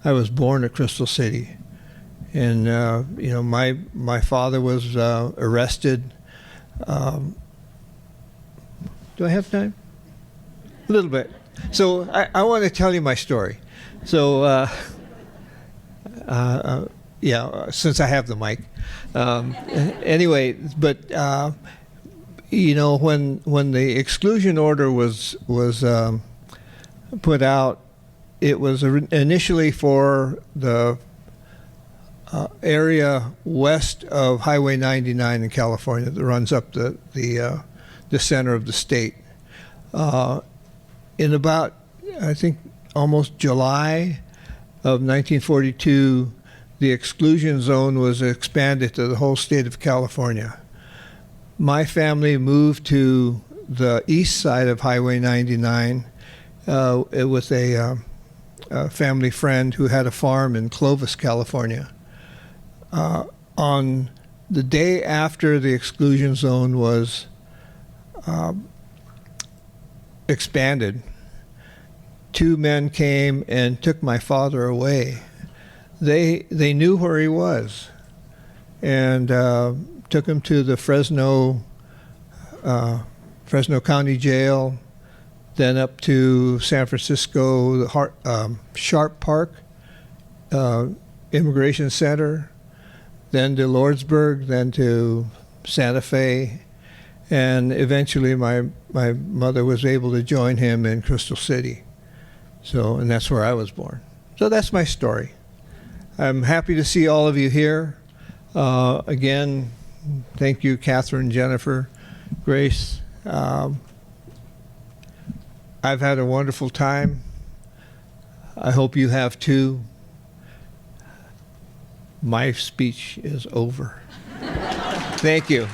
I was born at Crystal City, and my father was arrested. Do I have time? A little bit. So I want to tell you my story. So since I have the mic, anyway, but when the exclusion order was put out, it was initially for the area west of Highway 99 in California that runs up the center of the state. In about, I think, almost July of 1942, the exclusion zone was expanded to the whole state of California. My family moved to the east side of Highway 99 with a family friend who had a farm in Clovis, California. On the day after the exclusion zone was expanded, 2 men came and took my father away. They knew where he was, and took him to the Fresno County Jail, then up to San Francisco, the Sharp Park Immigration Center, then to Lordsburg, then to Santa Fe, and eventually my mother was able to join him in Crystal City. So, and that's where I was born. So that's my story. I'm happy to see all of you here. Again, thank you, Catherine, Jennifer, Grace. I've had a wonderful time. I hope you have too. My speech is over. Thank you.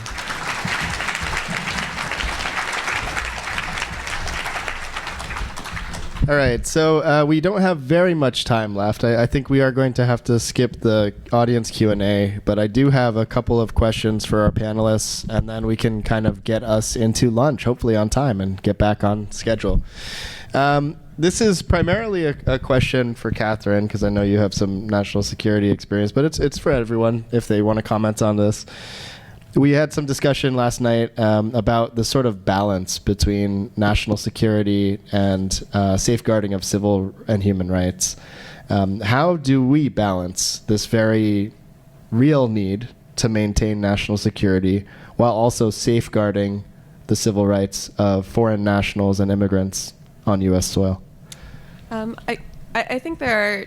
All right, so we don't have very much time left. I think we are going to have to skip the audience Q&A, but I do have a couple of questions for our panelists, and then we can kind of get us into lunch, hopefully on time, and get back on schedule. this is primarily a question for Catherine, because I know you have some national security experience, but it's for everyone if they want to comment on this. We had some discussion last night about the sort of balance between national security and safeguarding of civil and human rights. How do we balance this very real need to maintain national security while also safeguarding the civil rights of foreign nationals and immigrants on U.S. soil? I think there are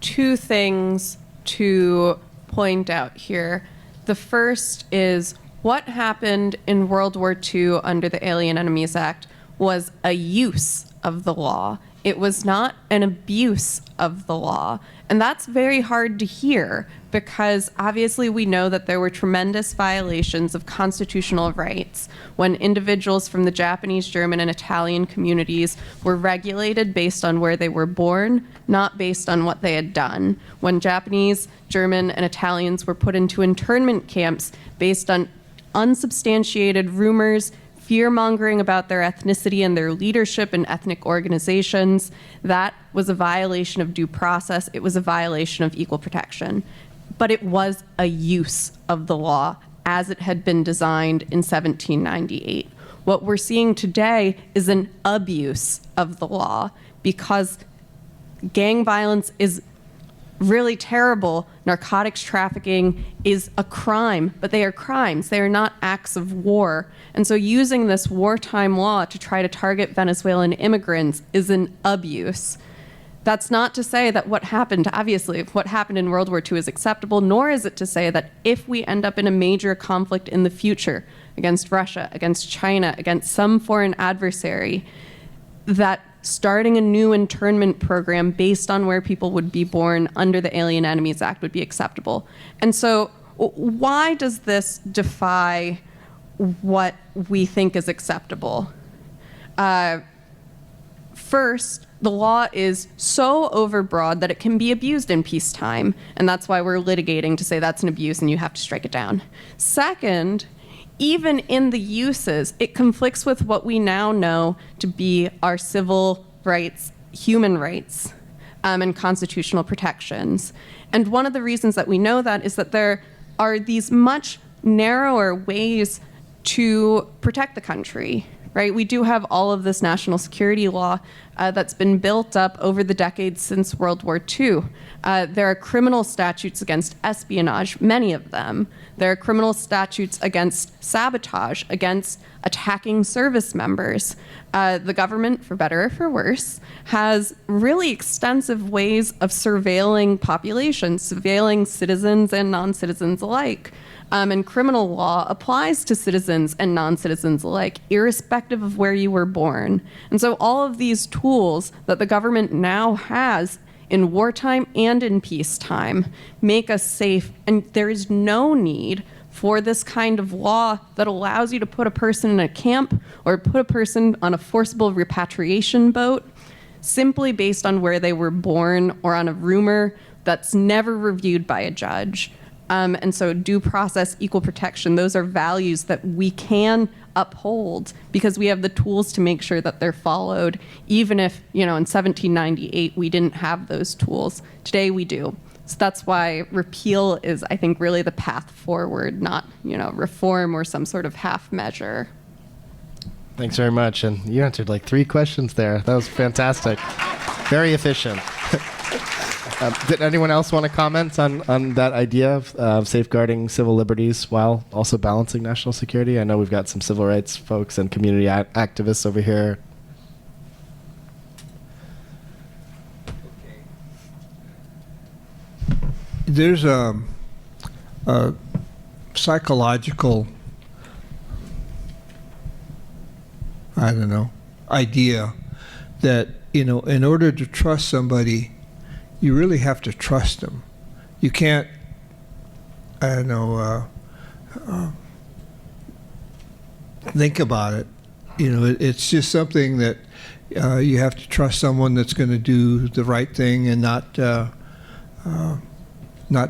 two things to point out here. The first is what happened in World War II under the Alien Enemies Act was a use of the law. It was not an abuse of the law. And that's very hard to hear because obviously we know that there were tremendous violations of constitutional rights when individuals from the Japanese, German, and Italian communities were regulated based on where they were born, not based on what they had done. When Japanese, German, and Italians were put into internment camps based on unsubstantiated rumors, fear-mongering about their ethnicity and their leadership in ethnic organizations, that was a violation of due process. It was a violation of equal protection. But it was a use of the law as it had been designed in 1798. What we're seeing today is an abuse of the law because gang violence is really terrible. Narcotics trafficking is a crime, but they are crimes. They are not acts of war. And so using this wartime law to try to target Venezuelan immigrants is an abuse. That's not to say that what happened, obviously, what happened in World War II is acceptable, nor is it to say that if we end up in a major conflict in the future against Russia, against China, against some foreign adversary, that starting a new internment program based on where people would be born under the Alien Enemies Act would be acceptable. And so why does this defy what we think is acceptable? First, the law is so overbroad that it can be abused in peacetime, and that's why we're litigating to say that's an abuse and you have to strike it down. Second, even in the uses, it conflicts with what we now know to be our civil rights, human rights, and constitutional protections. And one of the reasons that we know that is that there are these much narrower ways to protect the country, right? We do have all of this national security law that's been built up over the decades since World War II. There are criminal statutes against espionage, many of them. There are criminal statutes against sabotage, against attacking service members. The government, for better or for worse, has really extensive ways of surveilling populations, surveilling citizens and non-citizens alike. And criminal law applies to citizens and non-citizens alike, irrespective of where you were born. And so all of these tools that the government now has in wartime and in peacetime make us safe, and there is no need for this kind of law that allows you to put a person in a camp or put a person on a forcible repatriation boat simply based on where they were born or on a rumor that's never reviewed by a judge. And so due process, equal protection, those are values that we can uphold because we have the tools to make sure that they're followed, even if, in 1798, we didn't have those tools. Today we do. So that's why repeal is, I think, really the path forward, not, reform or some sort of half measure. Thanks very much. And you answered like 3 questions there. That was fantastic. Very efficient. Did anyone else want to comment on that idea of safeguarding civil liberties while also balancing national security? I know we've got some civil rights folks and community activists over here. There's a psychological, idea that, in order to trust somebody, you really have to trust them. You can't, think about it. It's just something that you have to trust someone that's going to do the right thing and not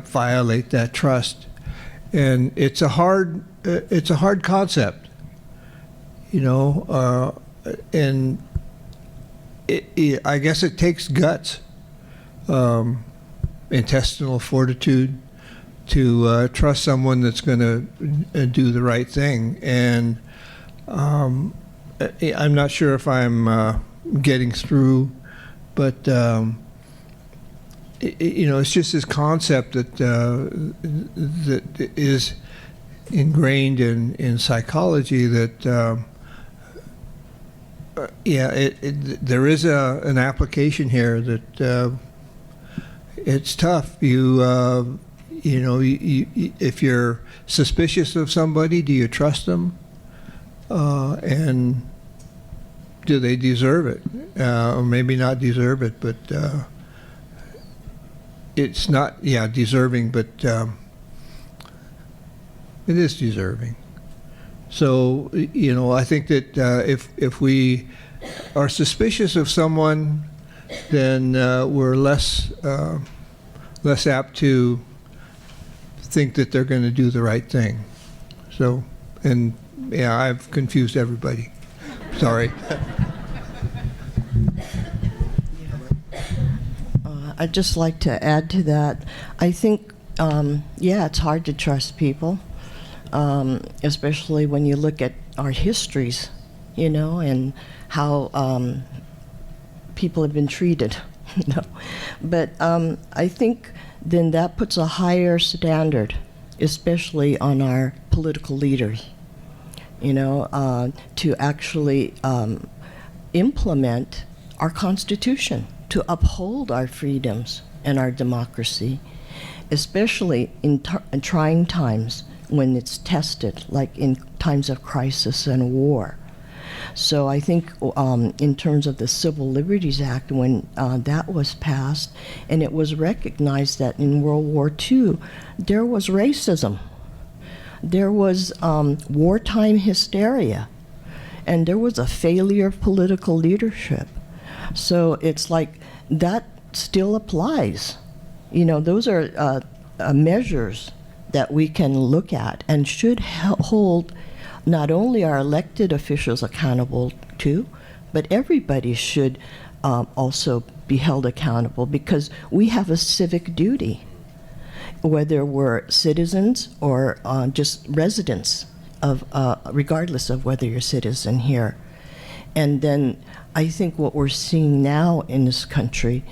violate that trust. And it's a hard concept, and I guess it takes guts, intestinal fortitude, to trust someone that's going to do the right thing. And I'm not sure if I'm getting through, but it's just this concept that that is ingrained in psychology that there is an application here that it's tough. If you're suspicious of somebody, do you trust them? And do they deserve it? Or maybe not deserve it, but it's not, deserving, but it is deserving. So, I think that if we are suspicious of someone, then we're less apt to think that they're going to do the right thing. So, I've confused everybody. Sorry. I'd just like to add to that. I think, it's hard to trust people, especially when you look at our histories, and how people have been treated. But I think then that puts a higher standard, especially on our political leaders, to actually implement our Constitution, to uphold our freedoms and our democracy, especially in trying times when it's tested, like in times of crisis and war. So I think in terms of the Civil Liberties Act, when that was passed, and it was recognized that in World War II, there was racism. There was wartime hysteria, and there was a failure of political leadership. So it's like that still applies. Those are measures that we can look at and should hold not only our elected officials accountable to, but everybody should also be held accountable, because we have a civic duty, whether we're citizens or just residents of, regardless of whether you're a citizen here. And then I think what we're seeing now in this country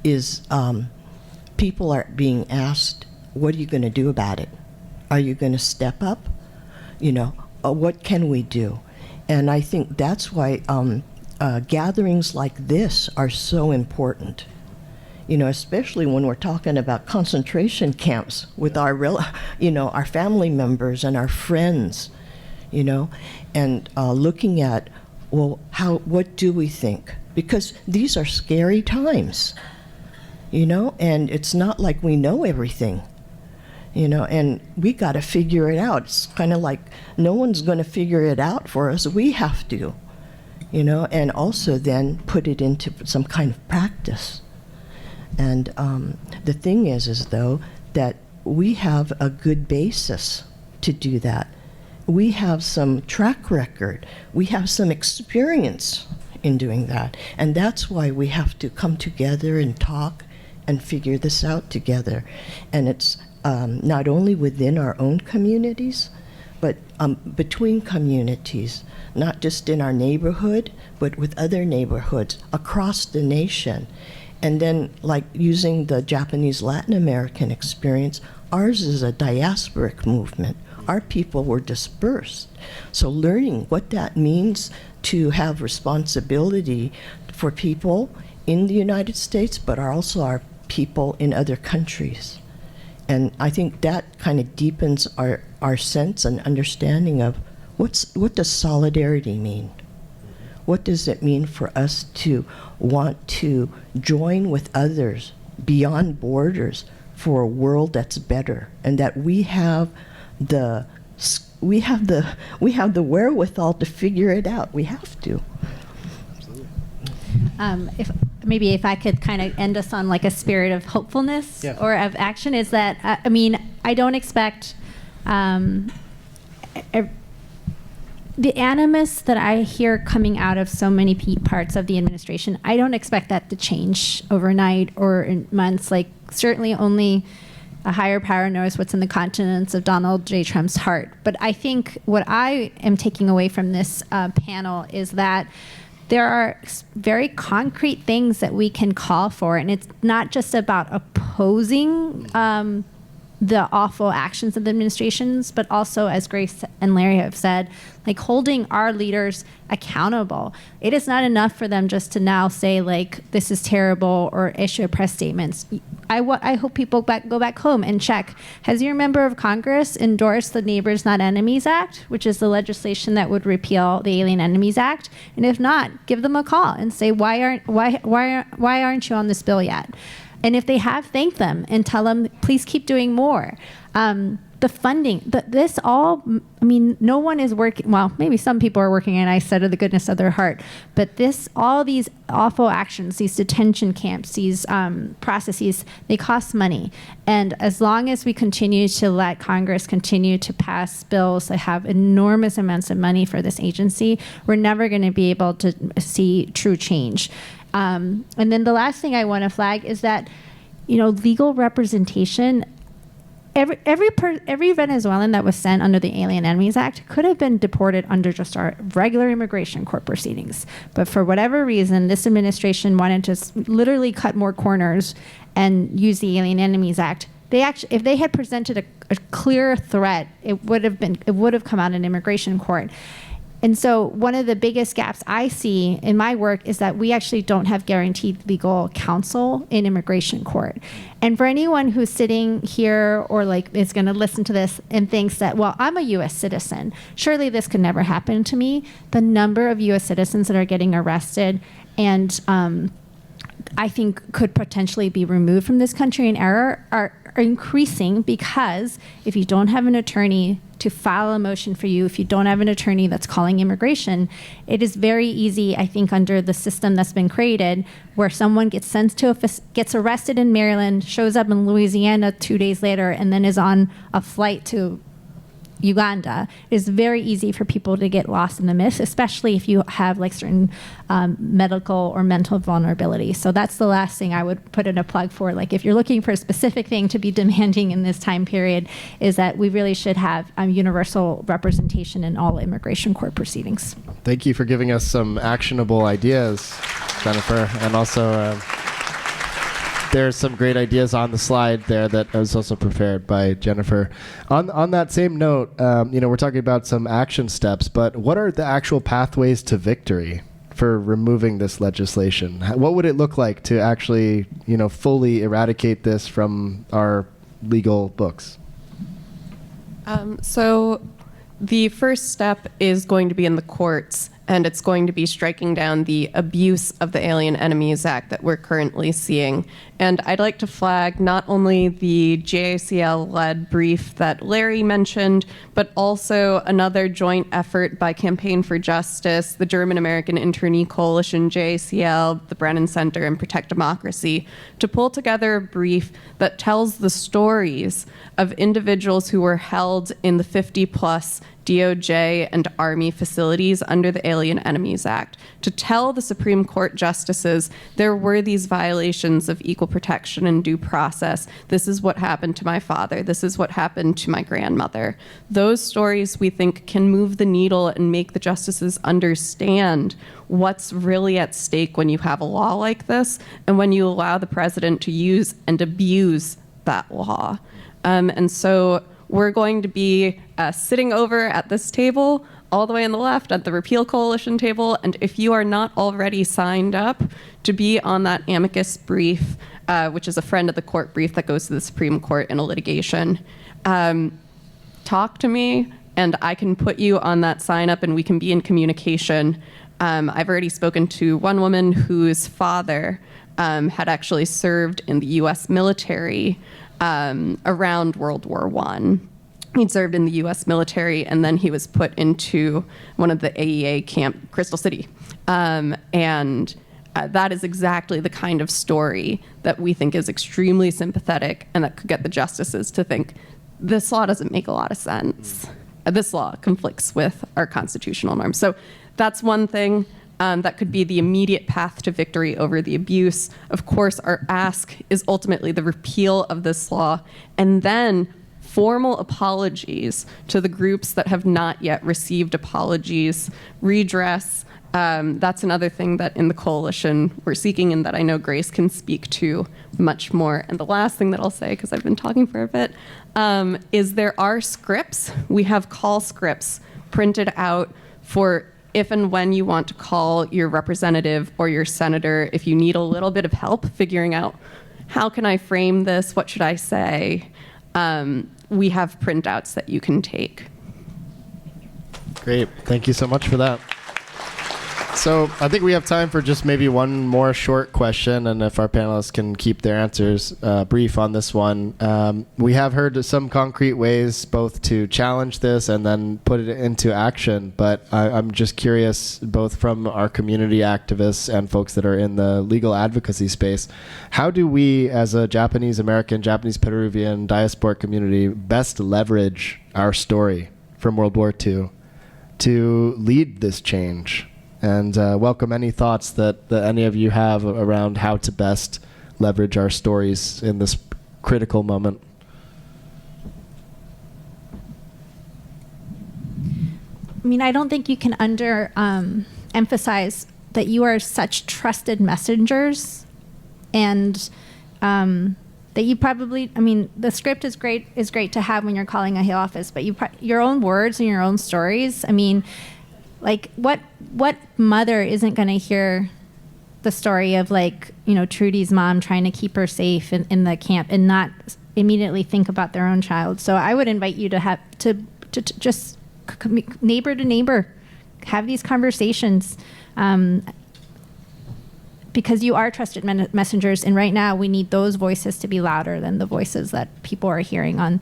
is people are being asked, what are you going to do about it? Are you going to step up? What can we do? And I think that's why gatherings like this are so important. Especially when we're talking about concentration camps with our family members and our friends, and looking at, well, what do we think? Because these are scary times, and it's not like we know everything. And we got to figure it out. It's kind of like no one's going to figure it out for us. We have to, and also then put it into some kind of practice. And the thing is though, that we have a good basis to do that. We have some track record. We have some experience in doing that. And that's why we have to come together and talk and figure this out together. And it's not only within our own communities, but between communities, not just in our neighborhood, but with other neighborhoods across the nation. And then, like using the Japanese Latin American experience, ours is a diasporic movement. Our people were dispersed. So learning what that means to have responsibility for people in the United States, but also our people in other countries. And I think that kind of deepens our sense and understanding of what does solidarity mean? What does it mean for us to want to join with others beyond borders for a world that's better, and that we have the wherewithal to figure it out? We have to. If I could kind of end us on like a spirit of hopefulness or of action, is that, the animus that I hear coming out of so many parts of the administration, I don't expect that to change overnight or in months. Like, certainly only a higher power knows what's in the continents of Donald J. Trump's heart. But I think what I am taking away from this panel is that there are very concrete things that we can call for, and it's not just about opposing the awful actions of the administrations, but also, as Grace and Larry have said, like holding our leaders accountable. It is not enough for them just to now say, like, this is terrible or issue press statements. I hope people go back home and check. Has your member of Congress endorsed the Neighbors Not Enemies Act, which is the legislation that would repeal the Alien Enemies Act? And if not, give them a call and say, why aren't you on this bill yet? And if they have, thank them and tell them, please keep doing more. The funding, no one is working, well, maybe some people are working, and I said of the goodness of their heart, but all these awful actions, these detention camps, these processes, they cost money. And as long as we continue to let Congress continue to pass bills that have enormous amounts of money for this agency, we're never going to be able to see true change. And then the last thing I want to flag is that, legal representation. Every Venezuelan that was sent under the Alien Enemies Act could have been deported under just our regular immigration court proceedings. But for whatever reason, this administration wanted to literally cut more corners and use the Alien Enemies Act. If they had presented a clear threat, it would have come out in immigration court. And so one of the biggest gaps I see in my work is that we actually don't have guaranteed legal counsel in immigration court. And for anyone who's sitting here or is going to listen to this and thinks that, well, I'm a U.S. citizen, surely this could never happen to me. The number of U.S. citizens that are getting arrested and I think could potentially be removed from this country in error are increasing, because if you don't have an attorney to file a motion for you, if you don't have an attorney that's calling immigration, it is very easy, I think, under the system that's been created, where someone gets gets arrested in Maryland, shows up in Louisiana 2 days later, and then is on a flight to Uganda. It's very easy for people to get lost in the mist, especially if you have certain medical or mental vulnerability. So that's the last thing I would put in a plug for. If you're looking for a specific thing to be demanding in this time period, is that we really should have universal representation in all immigration court proceedings. Thank you for giving us some actionable ideas, Jennifer, and also there's some great ideas on the slide there that was also prepared by Jennifer. On that same note, we're talking about some action steps, but what are the actual pathways to victory for removing this legislation? What would it look like to actually, fully eradicate this from our legal books? So the first step is going to be in the courts, and it's going to be striking down the abuse of the Alien Enemies Act that we're currently seeing. And I'd like to flag not only the JACL-led brief that Larry mentioned, but also another joint effort by Campaign for Justice, the German-American Internee Coalition, JACL, the Brennan Center, and Protect Democracy, to pull together a brief that tells the stories of individuals who were held in the 50-plus DOJ and Army facilities under the Alien Enemies Act, to tell the Supreme Court justices there were these violations of equal protection and due process. This is what happened to my father. This is what happened to my grandmother. Those stories, we think, can move the needle and make the justices understand what's really at stake when you have a law like this and when you allow the president to use and abuse that law. And so we're going to be sitting over at this table, all the way on the left at the Repeal Coalition table. And if you are not already signed up to be on that amicus brief, which is a friend of the court brief that goes to the Supreme Court in a litigation, talk to me and I can put you on that sign up and we can be in communication. I've already spoken to one woman whose father had actually served in the US military around World War I. He'd served in the U.S. military, and then he was put into one of the AEA camp, Crystal City. And that is exactly the kind of story that we think is extremely sympathetic and that could get the justices to think, this law doesn't make a lot of sense. this law conflicts with our constitutional norms. So that's one thing. That could be the immediate path to victory over the abuse. Of course, our ask is ultimately the repeal of this law, and then formal apologies to the groups that have not yet received apologies, redress. That's another thing that in the coalition we're seeking, and that I know Grace can speak to much more. And the last thing that I'll say, because I've been talking for a bit, is there are scripts. We have call scripts printed out for if and when you want to call your representative or your senator, if you need a little bit of help figuring out how can I frame this, what should I say, we have printouts that you can take. Great. Thank you so much for that. So I think we have time for just maybe one more short question, and if our panelists can keep their answers brief on this one. We have heard some concrete ways both to challenge this and then put it into action, but I'm just curious, both from our community activists and folks that are in the legal advocacy space, how do we as a Japanese American, Japanese Peruvian diasporic community best leverage our story from World War II to lead this change? And welcome any thoughts that any of you have around how to best leverage our stories in this critical moment. I mean, I don't think you can emphasize that you are such trusted messengers, and that you probably, I mean, the script is great to have when you're calling a Hill office, but your own words and your own stories, I mean, like what mother isn't going to hear the story of, like, you know, Trudy's mom trying to keep her safe in the camp and not immediately think about their own child? So I would invite you to have to just neighbor to neighbor, have these conversations, because you are trusted messengers, and right now we need those voices to be louder than the voices that people are hearing on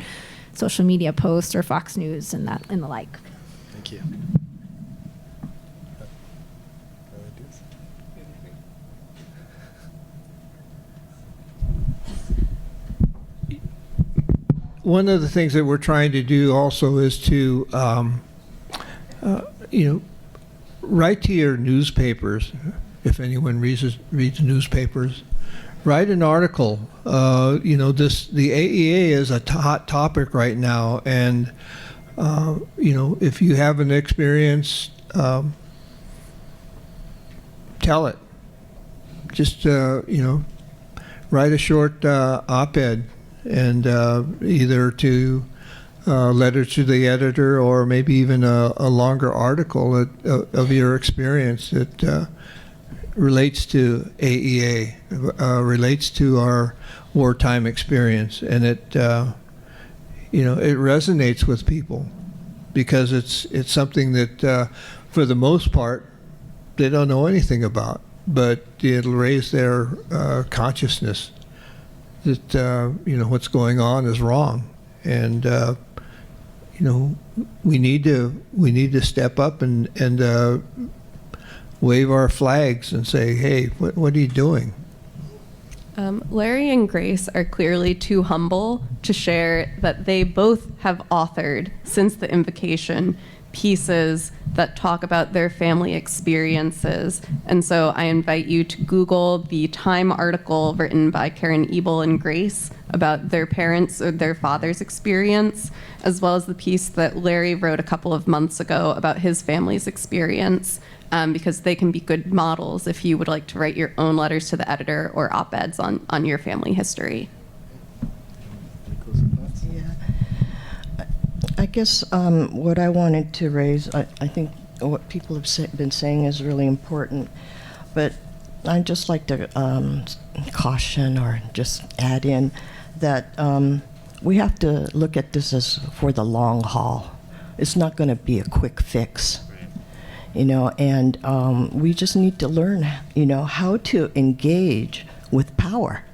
social media posts or Fox News and the like. Thank you. One of the things that we're trying to do also is to, write to your newspapers. If anyone reads newspapers, write an article. The AEA is a hot topic right now, and if you have an experience, tell it. Just write a short op-ed. And either to letter to the editor, or maybe even a longer article of your experience that relates to AEA, relates to our wartime experience, and it resonates with people because it's something that for the most part they don't know anything about, but it'll raise their consciousness that what's going on is wrong, and we need to step up and wave our flags and say, hey, what are you doing? Larry and Grace are clearly too humble to share that they both have authored, since the invocation, pieces that talk about their family experiences. And so I invite you to Google the Time article written by Karen Ebel and Grace about their parents' or their father's experience, as well as the piece that Larry wrote a couple of months ago about his family's experience, because they can be good models if you would like to write your own letters to the editor or op-eds on your family history. I guess what I wanted to raise, I think what people have been saying is really important, but I'd just like to caution or just add in that we have to look at this as for the long haul. It's not going to be a quick fix, and we just need to learn, how to engage with power,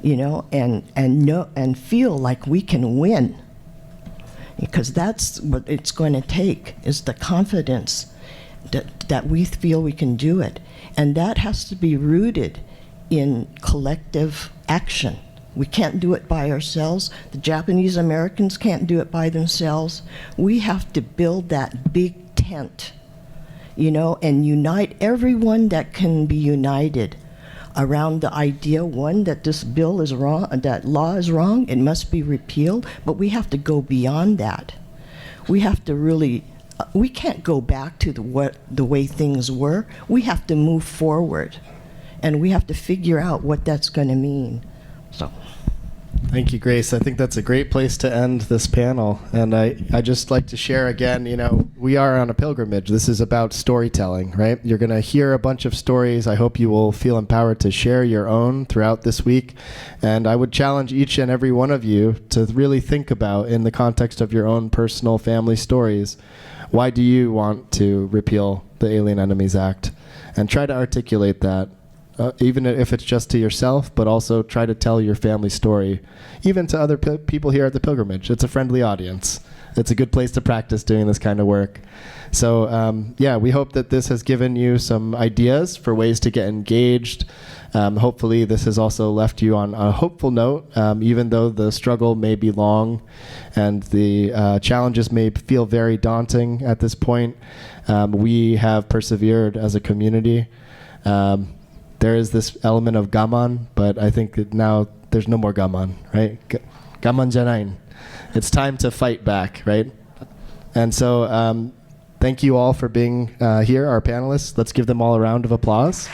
and know and feel like we can win. Because that's what it's going to take, is the confidence that we feel we can do it. And that has to be rooted in collective action. We can't do it by ourselves. The Japanese Americans can't do it by themselves. We have to build that big tent, you know, and unite everyone that can be united around the idea, one, that this bill is wrong, that law is wrong, it must be repealed, but we have to go beyond that. We have to really, we can't go back to the way things were. We have to move forward, and we have to figure out what that's going to mean. So. Thank you, Grace. I think that's a great place to end this panel. And I just like to share again, you know, we are on a pilgrimage. This is about storytelling, right? You're going to hear a bunch of stories. I hope you will feel empowered to share your own throughout this week. And I would challenge each and every one of you to really think about, in the context of your own personal family stories, why do you want to repeal the Alien Enemies Act? And try to articulate that. Even if it's just to yourself, but also try to tell your family story, even to other people here at the pilgrimage. It's a friendly audience. It's a good place to practice doing this kind of work. So yeah, we hope that this has given you some ideas for ways to get engaged. Hopefully this has also left you on a hopeful note, even though the struggle may be long and the challenges may feel very daunting at this point. We have persevered as a community. There is this element of gaman, but I think that now there's no more gaman, right? Gaman janain. It's time to fight back, right? And so thank you all for being here, our panelists. Let's give them all a round of applause.